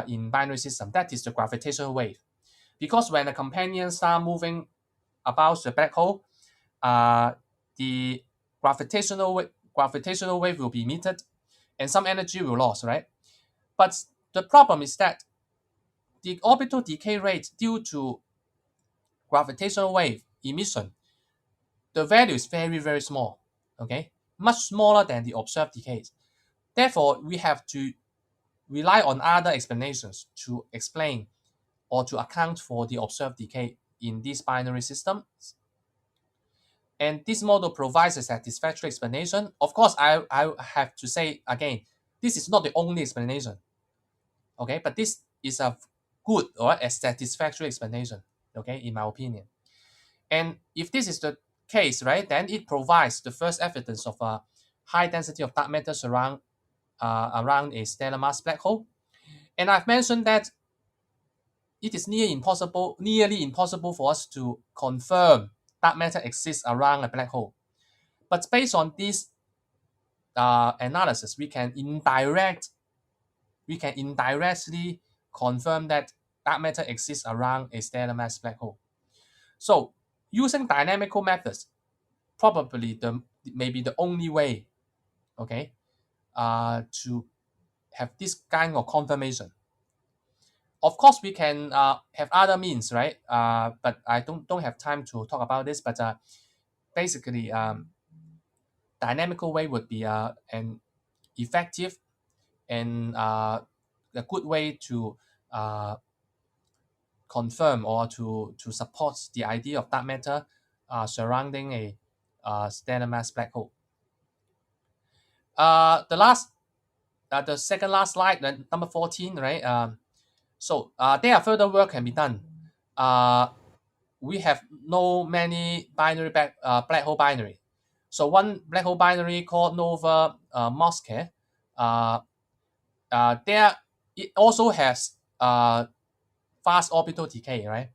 in binary system. That is the gravitational wave. Because when a companion star moving about the black hole, the gravitational wave will be emitted and some energy will lost, right? But the problem is that the orbital decay rate due to gravitational wave emission, the value is very, very small, okay? Much smaller than the observed decays. Therefore, we have to rely on other explanations to explain or to account for the observed decay in this binary system. And this model provides a satisfactory explanation. Of course, I have to say again, this is not the only explanation, okay? But this is a good or a satisfactory explanation, okay, in my opinion. And if this is the case, right, then it provides the first evidence of a high density of dark matter around a stellar mass black hole. And I've mentioned that it is nearly impossible for us to confirm dark matter exists around a black hole. But based on this analysis, we can indirectly confirm that dark matter exists around a stellar mass black hole. So using dynamical methods, probably maybe the only way, okay, to have this kind of confirmation. Of course, we can have other means, right? But I don't have time to talk about this. But basically, dynamical way would be an effective and a good way to confirm or to support the idea of dark matter surrounding a stellar mass black hole. The second last slide, number 14, right? So there are further work can be done. We have many binary black hole binary. So one black hole binary called Nova Mosque, there it also has fast orbital decay, right?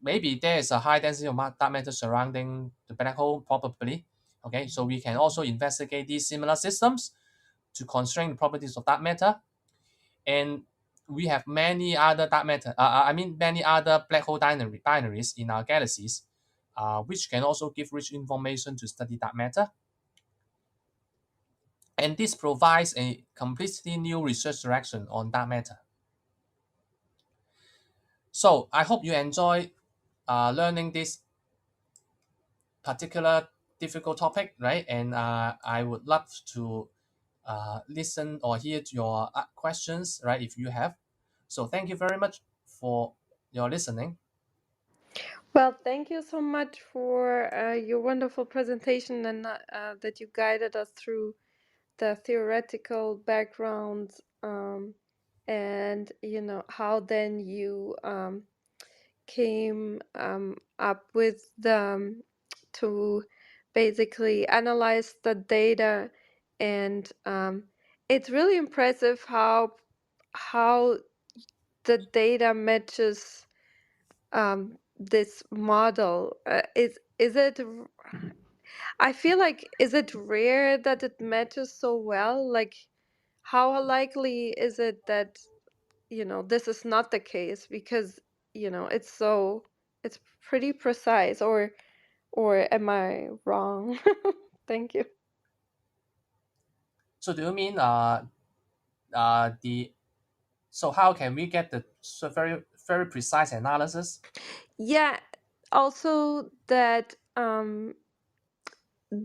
Maybe there is a high density of dark matter surrounding the black hole, probably. Okay, so we can also investigate these similar systems to constrain the properties of dark matter. And we have many other many other black hole binaries in our galaxies, which can also give rich information to study dark matter. And this provides a completely new research direction on dark matter. So I hope you enjoy learning this particular difficult topic, right? And I would love to listen or hear your questions, right, if you have. So thank you very much for your listening. Well, thank you so much for your wonderful presentation and that you guided us through the theoretical background, and how then you came up with the to basically analyze the data, and it's really impressive how the data matches this model. Is it I feel like, is it rare that it matches so well? Like, how likely is it that, this is not the case? Because, it's pretty precise, or am I wrong? Thank you. So do you mean the so how can we get the very very precise analysis? Yeah, also that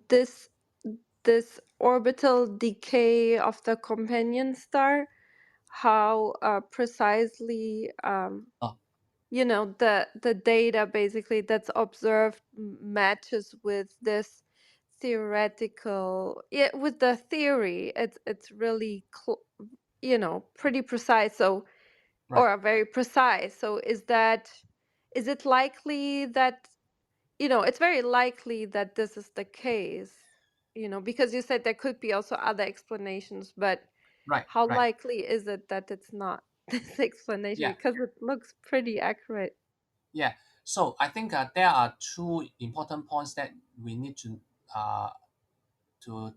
this this orbital decay of the companion star, how precisely Oh, the data basically that's observed matches with this theoretical, yeah, with the theory. It's really pretty precise, so, right. or very precise. So is it likely that, it's very likely that this is the case, because you said there could be also other explanations, but Right, how right. likely is it that it's not this explanation, Yeah, because it looks pretty accurate? yeah. So I think there are two important points that we need uh, to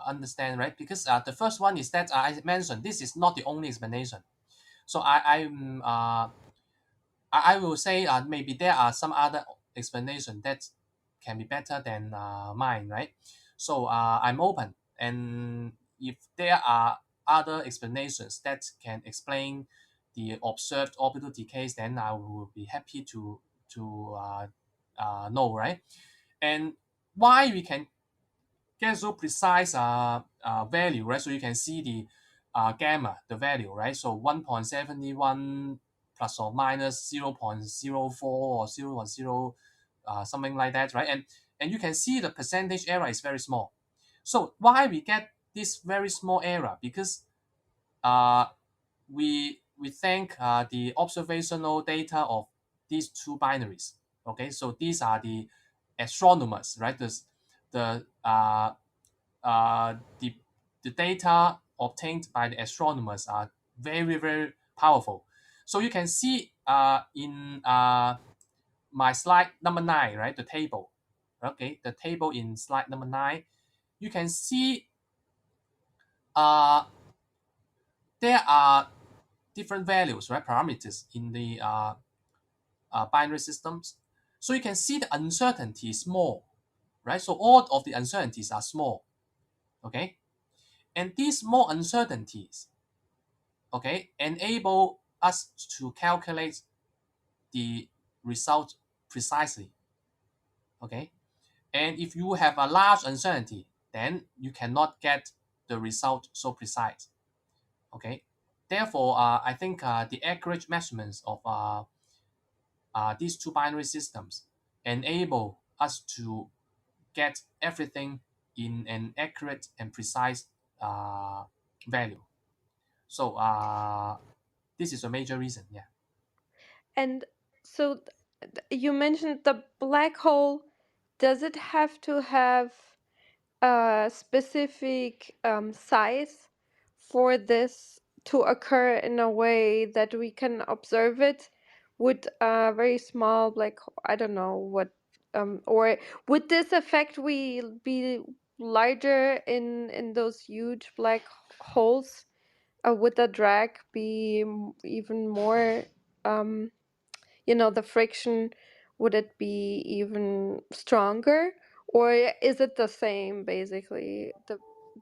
understand, right? Because the first one is that I mentioned this is not the only explanation. So I will say maybe there are some other explanation that can be better than mine, right? So I'm open, and if there are other explanations that can explain the observed orbital decays, then I will be happy to know, right? And why we can get so precise value, right? So you can see the gamma, the value, right? So 1.71 plus or minus 0.04 or 0.0 something like that, right? And you can see the percentage error is very small. So why we get this very small error? Because uh, we think the observational data of these two binaries. Okay, so these are the astronomers, right? The uh, the the data obtained by the astronomers are very very powerful. So you can see in my slide number 9, right, the table. Okay, the table in slide number 9, you can see uh, there are different values, right, parameters in the binary systems. So you can see the uncertainty is small, right? So all of the uncertainties are small, okay? And these small uncertainties, okay, enable us to calculate the result precisely, okay? And if you have a large uncertainty, then you cannot get the result so precise, okay? Therefore, I think the accurate measurements of these two binary systems enable us to get everything in an accurate and precise value. So this is a major reason. Yeah. And so you mentioned the black hole. Does it have to have a specific size for this to occur in a way that we can observe it? Would a very small black I don't know what, or would this effect we be larger in those huge black holes? Would the drag be even more, um, the friction, would it be even stronger, or is it the same basically?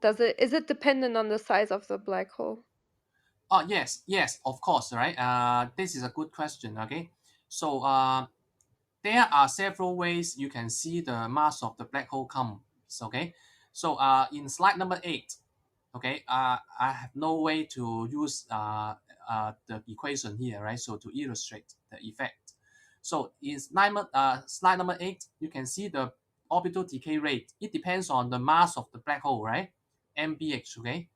Is it dependent on the size of the black hole? Oh yes, yes, of course, right. This is a good question. Okay, so there are several ways you can see the mass of the black hole comes. Okay, so in slide number 8, okay, I have no way to use the equation here, right? So to illustrate the effect. So in slide number 8, you can see the orbital decay rate. It depends on the mass of the black hole, right? MBH, okay?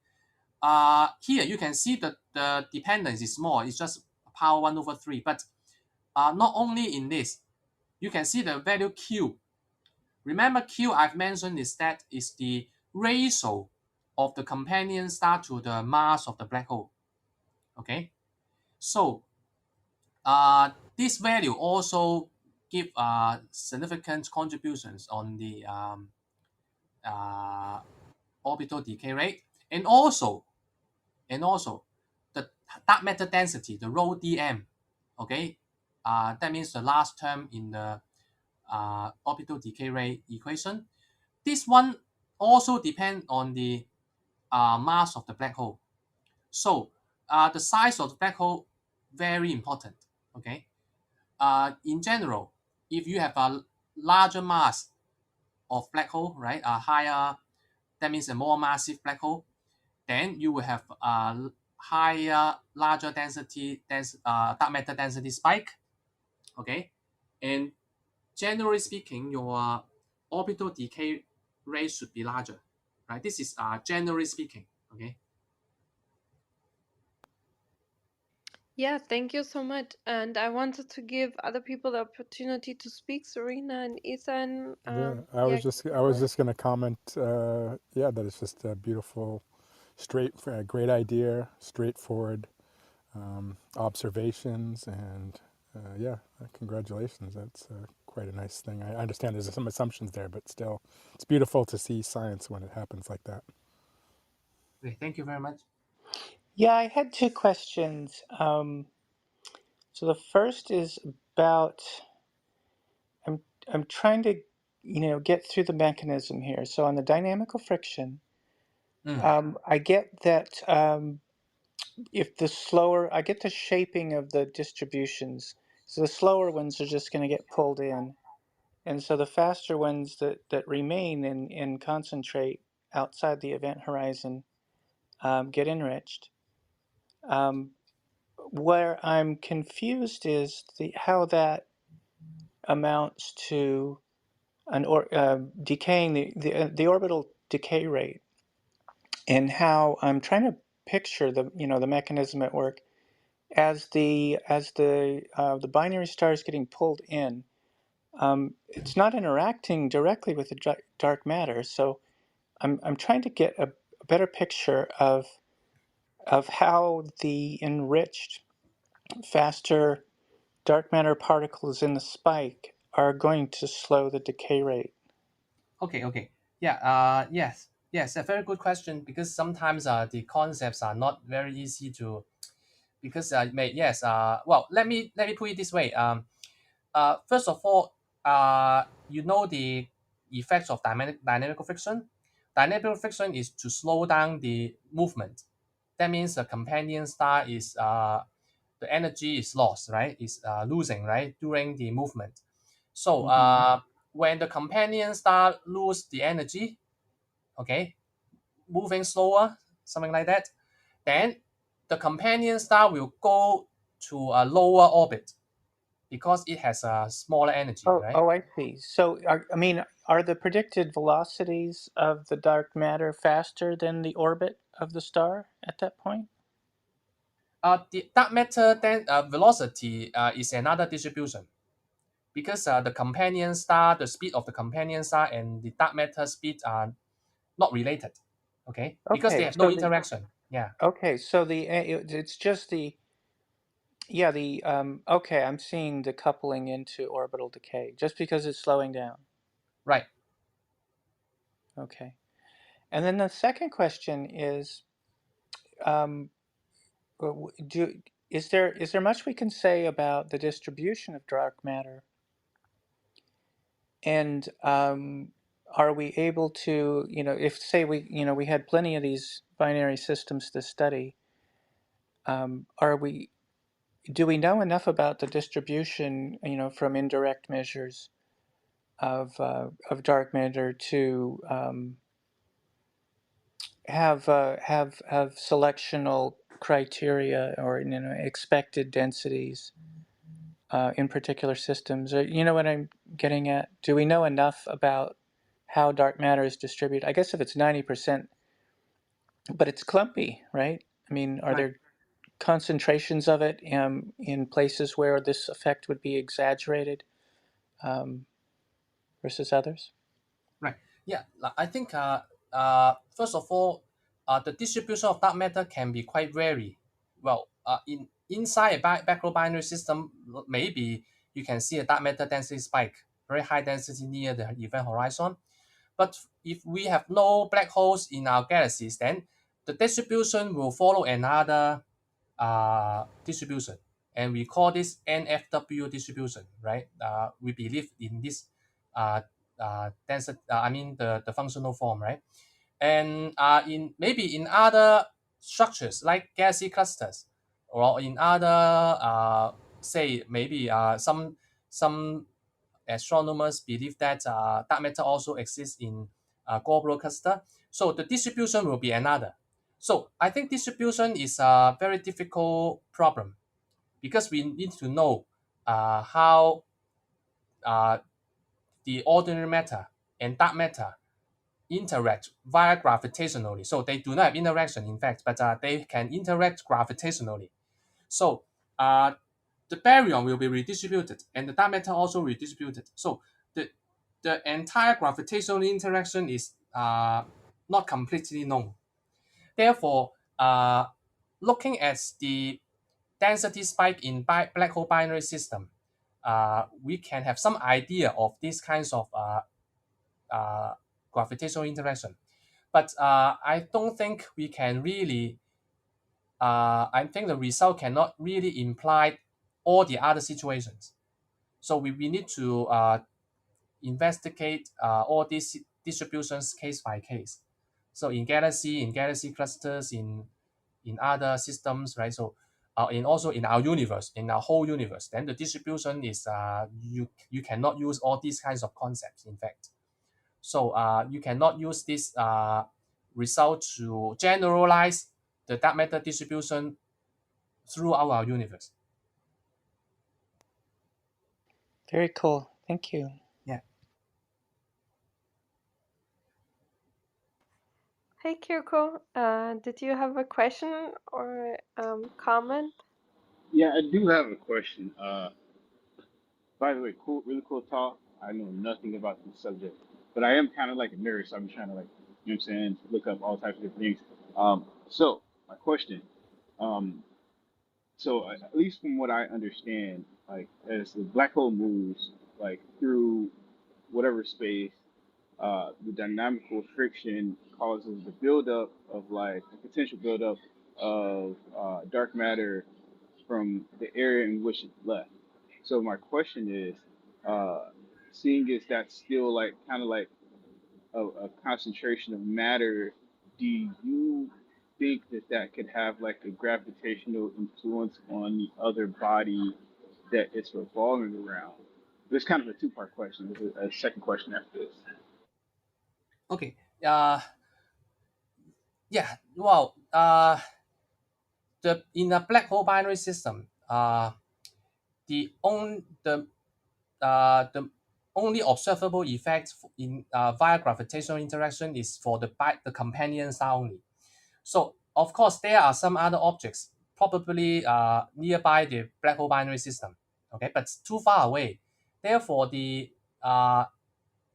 Here you can see that the dependence is small. It's just power 1/3. But not only in this, you can see the value Q. Remember Q I've mentioned is that is the ratio of the companion star to the mass of the black hole. Okay, so this value also give significant contributions on the uh, orbital decay rate, and also the dark matter density, the rho dm. Okay, that means the last term in the orbital decay rate equation. This one also depends on the mass of the black hole. So the size of the black hole very important. Okay. In general, if you have a larger mass of black hole, right, a higher, that means a more massive black hole, then you will have a higher, larger density, dark matter density spike. Okay, and generally speaking, your orbital decay rate should be larger, right? This is generally speaking. Okay. Yeah, thank you so much. And I wanted to give other people the opportunity to speak. Serena and Ethan. Yeah, Yeah, I was just going to comment. Yeah, that it's just a beautiful, great idea, straightforward observations, and yeah, congratulations. That's quite a nice thing. I understand there's some assumptions there, but still, it's beautiful to see science when it happens like that. Okay, thank you very much. Yeah, I had two questions. So the first is about I'm trying to get through the mechanism here. So on the dynamical friction, I get that if the slower I get the shaping of the distributions, so the slower ones are just going to get pulled in, and so the faster ones that remain and concentrate outside the event horizon get enriched. Um, where I'm confused is how that amounts to decaying the orbital decay rate, and how I'm trying to picture the mechanism at work as the binary star is getting pulled in. It's not interacting directly with the dark matter, so I'm trying to get a better picture of how the enriched faster dark matter particles in the spike are going to slow the decay rate. Okay. Yeah. Yes. A very good question, because sometimes the concepts are not very easy to, because yes. Well, let me put it this way. First of all, you know the effects of dynamical friction. Dynamical friction is to slow down the movement. That means the companion star is the energy is lost, right? Is losing, right, during the movement. So Mm-hmm. when the companion star lose the energy, okay, moving slower, something like that, then the companion star will go to a lower orbit because it has a smaller energy, Oh, right? oh, I see. So, are the predicted velocities of the dark matter faster than the orbit of the star at that point? The dark matter then velocity is another distribution, because the companion star, the speed of the companion star and the dark matter speed are not related, okay, because they Okay, have no interaction. Yeah. so it's just okay, I'm seeing the coupling into orbital decay just because it's slowing down. Right. Okay, and then the second question is, um, is there much we can say about the distribution of dark matter? And are we able to, if say we had plenty of these binary systems to study, are we do we know enough about the distribution, from indirect measures of dark matter to have selectional criteria or expected densities in particular systems? Or, you know what I'm getting at? Do we know enough about how dark matter is distributed? I guess if it's 90%, but it's clumpy, right? I mean, are Right. there concentrations of it in places where this effect would be exaggerated um, versus others? Right. Yeah. I think first of all, the distribution of dark matter can be quite vary. Well, inside a macrobinary system, maybe you can see a dark matter density spike, very high density near the event horizon. But if we have no black holes in our galaxies, then the distribution will follow another distribution, and we call this NFW distribution, right? We believe in this density. I mean the functional form, right? And in maybe in other structures like galaxy clusters, or in other say maybe some astronomers believe that dark matter also exists in globular cluster. So the distribution will be another. So I think distribution is a very difficult problem because we need to know how uh, the ordinary matter and dark matter interact via gravitationally. So they do not have interaction, in fact, but they can interact gravitationally. So the baryon will be redistributed and the dark matter also redistributed. So the entire gravitational interaction is not completely known. Therefore, looking at the density spike in black hole binary system, we can have some idea of these kinds of gravitational interaction. But I don't think we can really, I think the result cannot really imply all the other situations. So we need to investigate all these distributions case by case. So in galaxy clusters, in other systems, right? So and also in our universe, in our whole universe, then the distribution is you cannot use all these kinds of concepts. In fact, so you cannot use this result to generalize the dark matter distribution throughout our universe. Very cool. Thank you. Yeah. Hey Kyoko, did you have a question or comment? Yeah, I do have a question. By the way, cool, really cool talk. I know nothing about this subject, but I am kind of like a nerd, so I'm trying to, like, you know what I'm saying, look up all types of different things. So my question, um, so at least from what I understand, like as the black hole moves like through whatever space, the dynamical friction causes the buildup of like the potential buildup of dark matter from the area in which it left. So my question is, seeing as that's still like kind of like a concentration of matter, do you think that that could have like a gravitational influence on the other body that it's revolving around? It's kind of a two-part question. There's a second question after this. Okay. Yeah. Well. The in a black hole binary system, the only observable effect in via gravitational interaction is for the companion star only. So of course there are some other objects probably nearby the black hole binary system, okay, but too far away. Therefore, the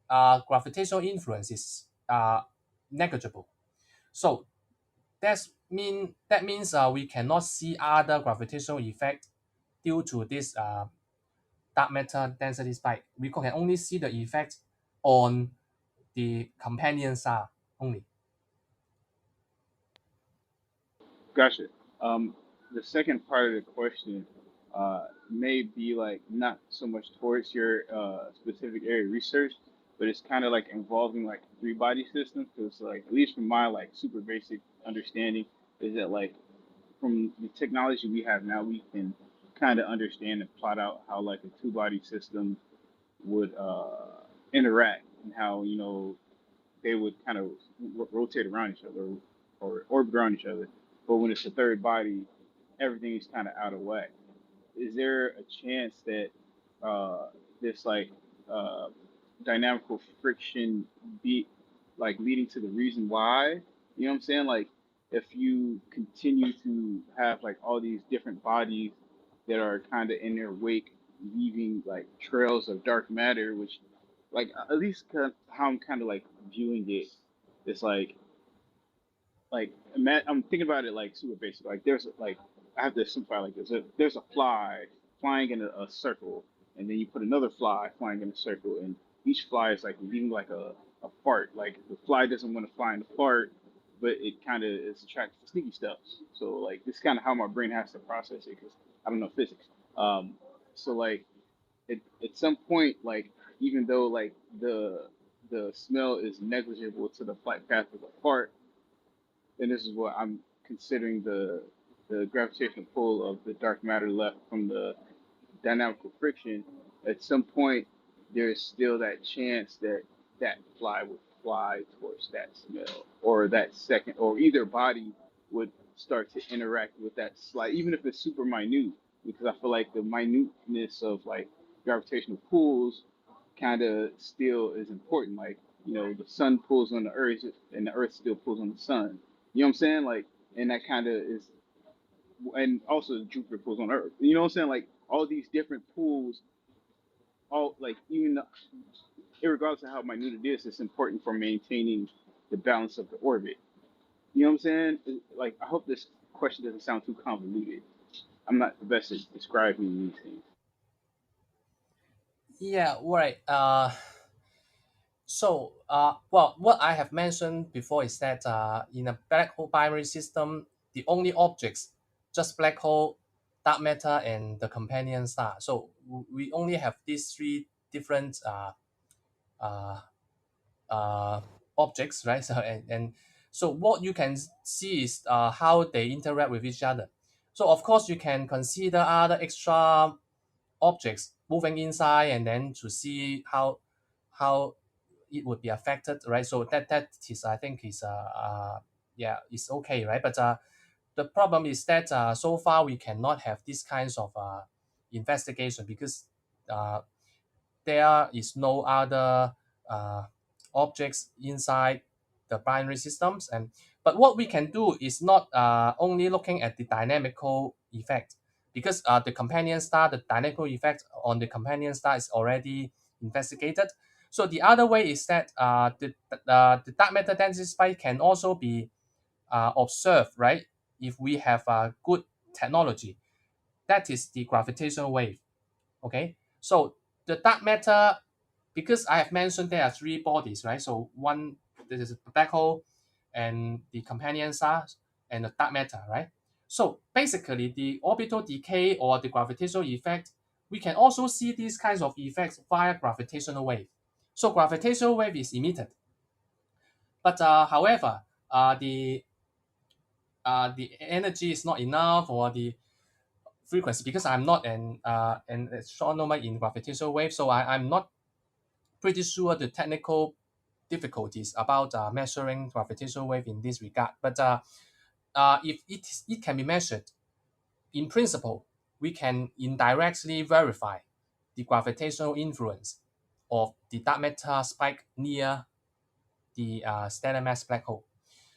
gravitational influence is negligible. So that means we cannot see other gravitational effect due to this dark matter density spike. We can only see the effect on the companion star only. Gotcha. The second part of the question may be like not so much towards your specific area of research, but it's kind of like involving like three body systems. Because like at least from my like super basic understanding, is that like from the technology we have now, we can kind of understand and plot out how like a two body system would interact and how they would kind of rotate around each other or orbit around each other. But when it's a third body, everything is kind of out of whack. is there a chance that this like uh, dynamical friction be like leading to the reason why? You know what I'm saying? Like if you continue to have like all these different bodies that are kind of in their wake, leaving like trails of dark matter, which like at least how I'm kind of like viewing it, it's like I'm thinking about it like super basic. Like there's like I have to simplify like this. There's a fly flying in a circle, and then you put another fly flying in a circle, and each fly is like leaving like a fart. Like the fly doesn't want to fly in the fart, but it kind of is attracted to sneaky stuff. So like this is kind of how my brain has to process it because I don't know physics. Um, so like at some point, like even though like the smell is negligible to the flight path of the fart, and this is what I'm considering the gravitational pull of the dark matter left from the dynamical friction. At some point, there's still that chance that that fly would fly towards that smell, or that second, or either body would start to interact with that slight, even if it's super minute, because I feel like the minuteness of like gravitational pulls kind of still is important. Like, you know, the sun pulls on the earth and the earth still pulls on the sun. You know what I'm saying? Like, and that kind of is, and also Jupiter pulls on Earth. You know what I'm saying? Like all these different pulls, all like even regardless of how minute it is, it's important for maintaining the balance of the orbit. You know what I'm saying? Like I hope this question doesn't sound too convoluted. I'm not the best at describing these things. Yeah, right. Well, what I have mentioned before is that in a black hole binary system, the only objects, just black hole, dark matter, and the companion star. So we only have these three different uh, uh, objects, right? And so what you can see is how they interact with each other. So of course you can consider other extra objects moving inside, and then to see how it would be affected, right? So that is, I think, is yeah, it's okay, right? But the problem is that so far we cannot have these kinds of investigation because uh, there is no other uh, objects inside the binary systems. And but what we can do is not only looking at the dynamical effect, because the companion star, the dynamical effect on the companion star is already investigated. So the other way is that the dark matter density spike can also be observed, right? If we have a good technology, that is the gravitational wave. Okay, so the dark matter, because I have mentioned there are three bodies, right? So one, this is the black hole, and the companion star, and the dark matter, right? So basically, the orbital decay or the gravitational effect, we can also see these kinds of effects via gravitational wave. So gravitational wave is emitted, but however, the energy is not enough, or the frequency, because I'm not an astronomer in gravitational wave, so I'm not pretty sure the technical difficulties about measuring gravitational wave in this regard. But if it can be measured, in principle, we can indirectly verify the gravitational influence of the dark matter spike near the stellar mass black hole.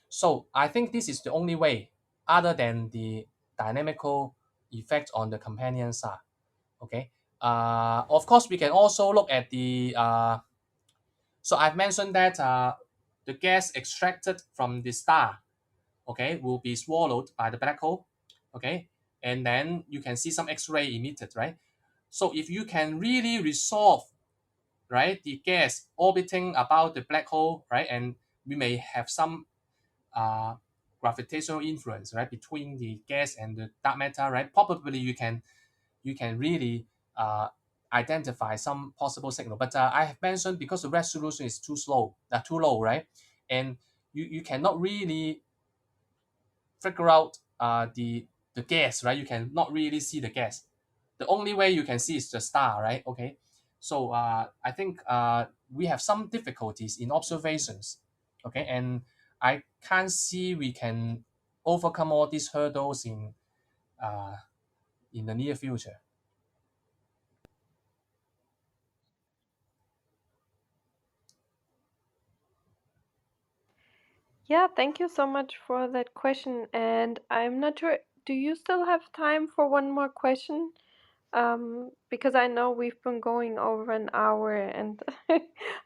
So I think this is the only way, other than the dynamical effect on the companion star. Okay. Of course, we can also look at the so I've mentioned that the gas extracted from the star, okay, will be swallowed by the black hole, okay, and then you can see some X-ray emitted, right? So if you can really resolve, right, the gas orbiting about the black hole, right, and we may have some uh, gravitational influence, right, between the gas and the dark matter, right? Probably you can really identify some possible signal. But I have mentioned, because the resolution is too low, right? And you cannot really figure out the gas, right? You cannot really see the gas. The only way you can see is the star, right? Okay. So I think we have some difficulties in observations. Okay, and I can't see we can overcome all these hurdles uh, in the near future. Yeah, thank you so much for that question. And I'm not sure, do you still have time for one more question? Because I know we've been going over an hour and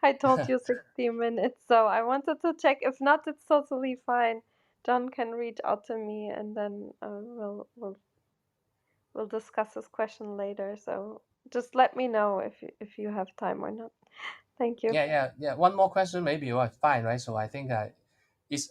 I told you 60 minutes, so I wanted to check. If not, it's totally fine. John can reach out to me and then we'll discuss this question later. So just let me know if you have time or not. Thank you. Yeah. One more question, maybe you are fine, right? So I think it's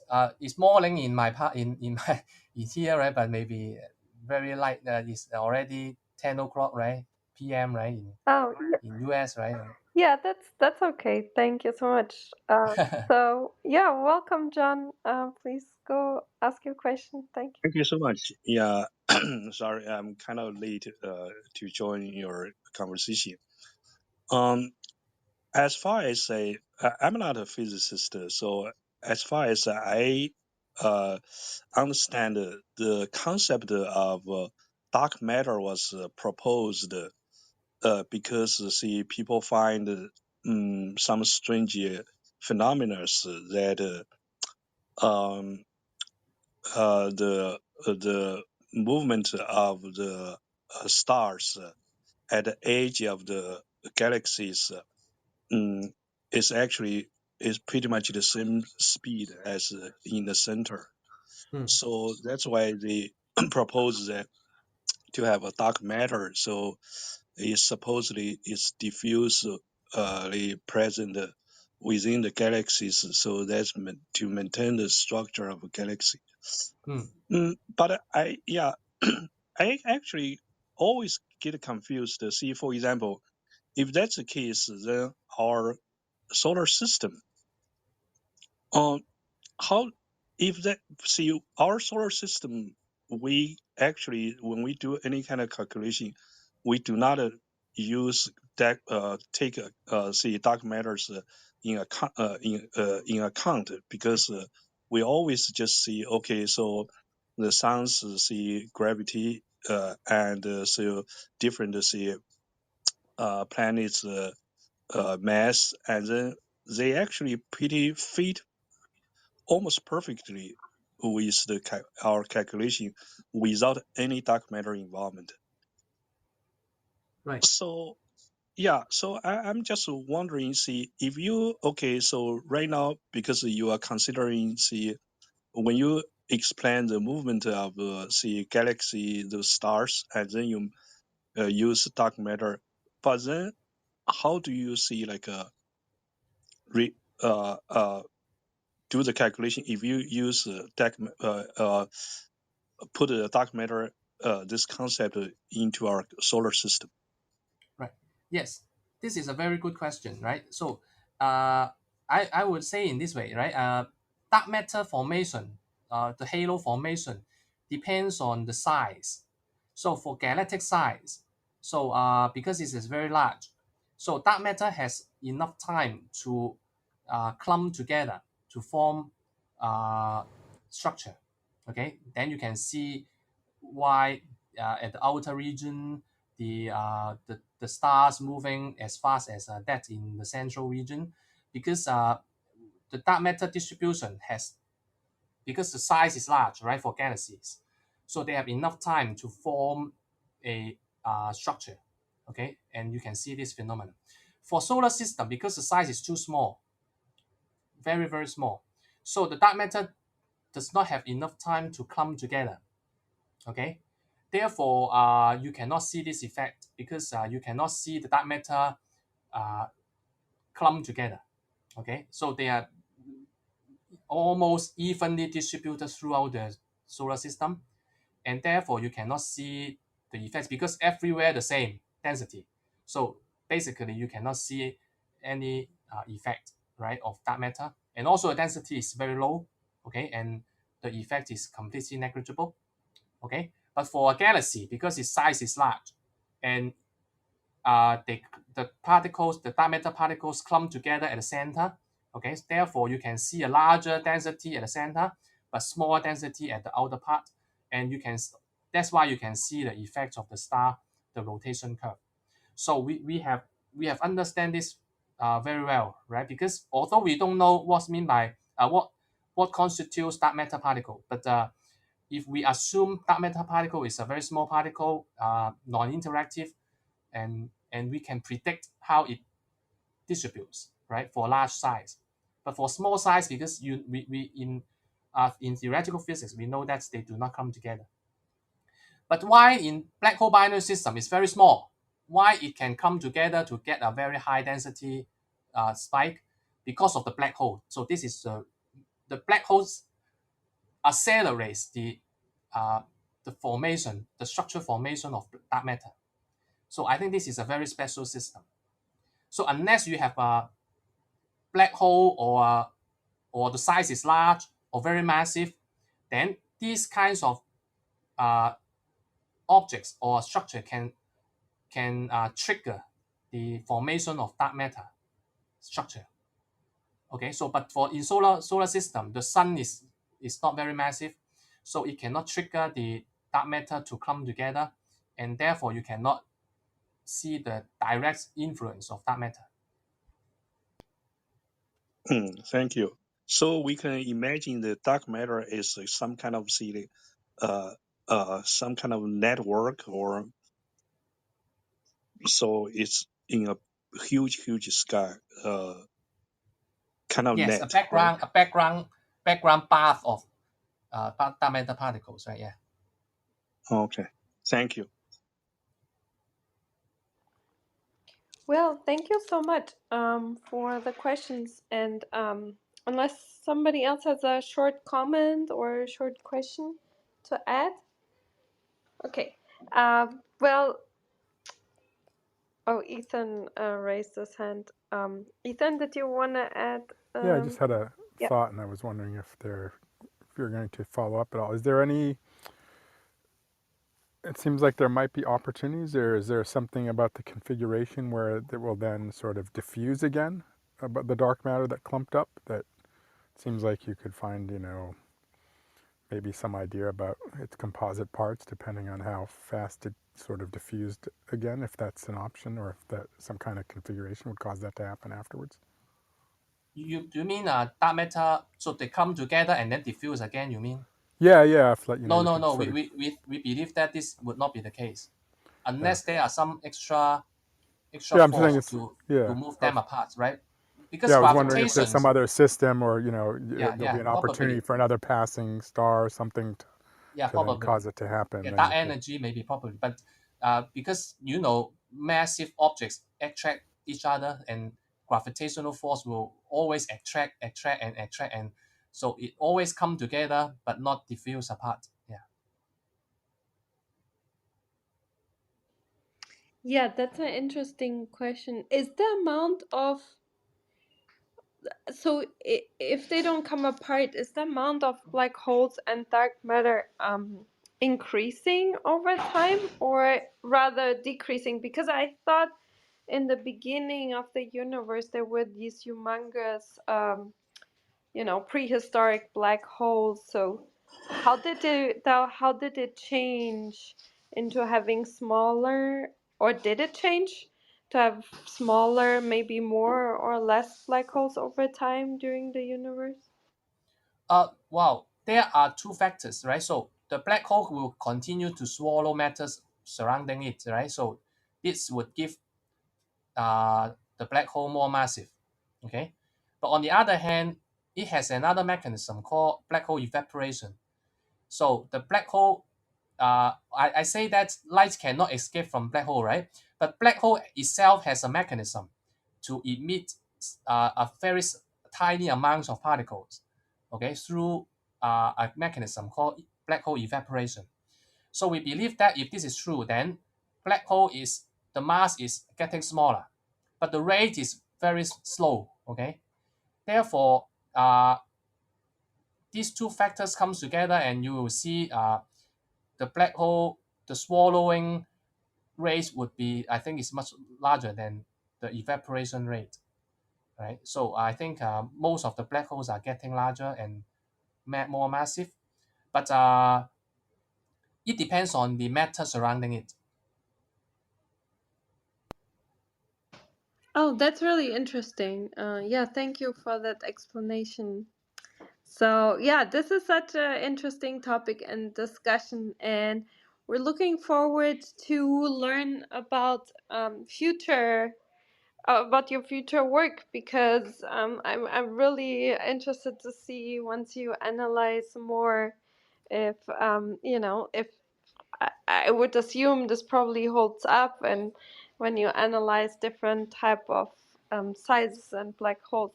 morning in my part in my in here, right? But maybe very light. It's already 10 o'clock, right? PM, right? Oh, In US, right? yeah, that's okay. Thank you so much. So yeah, welcome, John. Please go ask your question. Thank you. Thank you so much. Yeah, sorry, I'm kind of late to join your conversation. As far as I'm not a physicist, so as far as I understand, the concept of dark matter was proposed because see people find some strange phenomena that um, the movement of the stars at the edge of the galaxies is actually is pretty much the same speed as in the center. Mm, So that's why they propose that to have a dark matter. So it supposedly is diffuse, present within the galaxies. So that's meant to maintain the structure of a galaxy. mm, But I actually always get confused. See, for example, if that's the case, then our solar system, um, how if that see our solar system, we actually when we do any kind of calculation, we do not use that take see dark matters in account because we always just see okay, so the sun's see gravity and so different see planets mass, and then they actually pretty fit almost perfectly with our calculation without any dark matter involvement. right. So yeah, so I'm just wondering, see, if you okay, so right now because you are considering, see, when you explain the movement of see galaxy, the stars, and then you use dark matter, but then how do you see like a re, do the calculation if you use put a dark matter this concept into our solar system? Right. Yes, this is a very good question, right? So, I would say in this way, right? Dark matter formation, the halo formation, depends on the size. So for galactic size, so because this is very large, so dark matter has enough time to clump together to form uh, structure. Okay, then you can see why at the outer region the stars moving as fast as that in the central region, because the dark matter distribution has, because the size is large, right, for galaxies, so they have enough time to form a structure. Okay, and you can see this phenomenon for solar system because the size is too small, very small, so the dark matter does not have enough time to clump together. Okay, therefore you cannot see this effect because you cannot see the dark matter uh, clump together. Okay, so they are almost evenly distributed throughout the solar system, and therefore you cannot see the effects because everywhere the same density. So basically you cannot see any effect, right, of dark matter, and also the density is very low. Okay, and the effect is completely negligible. Okay, but for a galaxy, because its size is large and the particles, the dark matter particles clump together at the center. Okay, therefore you can see a larger density at the center, but smaller density at the outer part, and that's why you can see the effects of the star, the rotation curve. So we have understand this very well, right? Because although we don't know what's meant by what what constitutes dark matter particle. But if we assume dark matter particle is a very small particle, non-interactive, and we can predict how it distributes, right, for large size. But for small size, because we in theoretical physics, we know that they do not come together. But why in black hole binary system is very small? Why it can come together to get a very high density spike? Because of the black hole. So this is the black holes accelerates the formation, the structure formation of dark matter. So I think this is a very special system. So unless you have a black hole or the size is large or very massive, then these kinds of objects or structure can trigger the formation of dark matter structure. Okay, so but for in solar system, the sun is not very massive, so it cannot trigger the dark matter to come together, and therefore you cannot see the direct influence of dark matter. Thank you. So we can imagine the dark matter is some kind of some kind of network, or so it's in a huge sky, kind of Yes, net, right? a background path of dark matter particles, right? Yeah. Okay, thank you. Well, thank you so much for the questions. And unless somebody else has a short comment or a short question to add, okay. Well, oh, Ethan raised his hand. Ethan, did you want to add? Yeah, I just had a Yeah. thought, and I was wondering if you're going to follow up at all. Is there any? It seems like there might be opportunities, or is there something about the configuration where it will then sort of diffuse again about the dark matter that clumped up? That seems like you could find, maybe some idea about its composite parts, depending on how fast it sort of diffused again, if that's an option, or if that some kind of configuration would cause that to happen afterwards. You mean dark matter? So they come together and then diffuse again? You mean? Yeah, if No, you could no. sort of. We believe that this would not be the case, Yeah, unless there are some extra yeah. I'm saying force it's to yeah. move them apart, right? Because Yeah, I was wondering if there's gravitation, some other system, or there'll be yeah, an opportunity probably, for another passing star or something yeah, to then probably, cause it to happen. yeah, Then dark you could. energy maybe probably, but because massive objects attract each other, and gravitational force will always attract, and so it always come together but not diffuse apart. Yeah. Yeah, that's an interesting question. Is the amount of if they don't come apart, is the amount of black holes and dark matter increasing over time or rather decreasing? Because I thought in the beginning of the universe there were these humongous prehistoric black holes. So how did it change into having smaller, or did it change to have smaller, maybe more or less black holes over time during the universe? Wow, there are two factors, right? So the black hole will continue to swallow matters surrounding it, right? So this would give the black hole more massive, okay? But on the other hand, it has another mechanism called black hole evaporation. So the black hole, I say that light cannot escape from black hole, right? But black hole itself has a mechanism to emit a very tiny amount of particles, okay, through a mechanism called black hole evaporation. So we believe that if this is true, then black hole is the mass is getting smaller, but the rate is very slow. Okay, therefore, these two factors comes together, and you will see the black hole, the swallowing rate would be, I think, is much larger than the evaporation rate, right? So I think most of the black holes are getting larger and more massive, but it depends on the matter surrounding it. Oh, that's really interesting. Yeah, thank you for that explanation. So yeah, this is such an interesting topic and discussion, and we're looking forward to learn about about your future work, because I'm really interested to see once you analyze more if if I would assume this probably holds up, and when you analyze different type of sizes and black holes,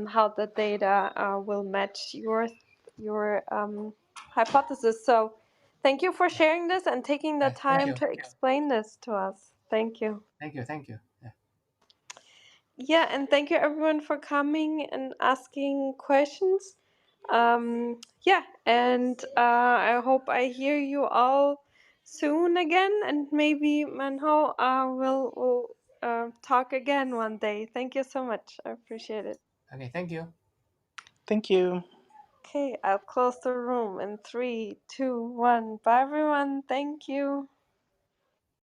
how the data will match your hypothesis. So thank you for sharing this and taking the Thank time you. to explain this to us. Thank you. Thank you. Thank you. Yeah. Yeah, and thank you everyone for coming and asking questions. Yeah, and I hope I hear you all soon again, and maybe Manho will talk again one day. Thank you so much. I appreciate it. Okay. Thank you. Thank you. Okay, I'll close the room in 3, 2, 1. Bye everyone. Thank you.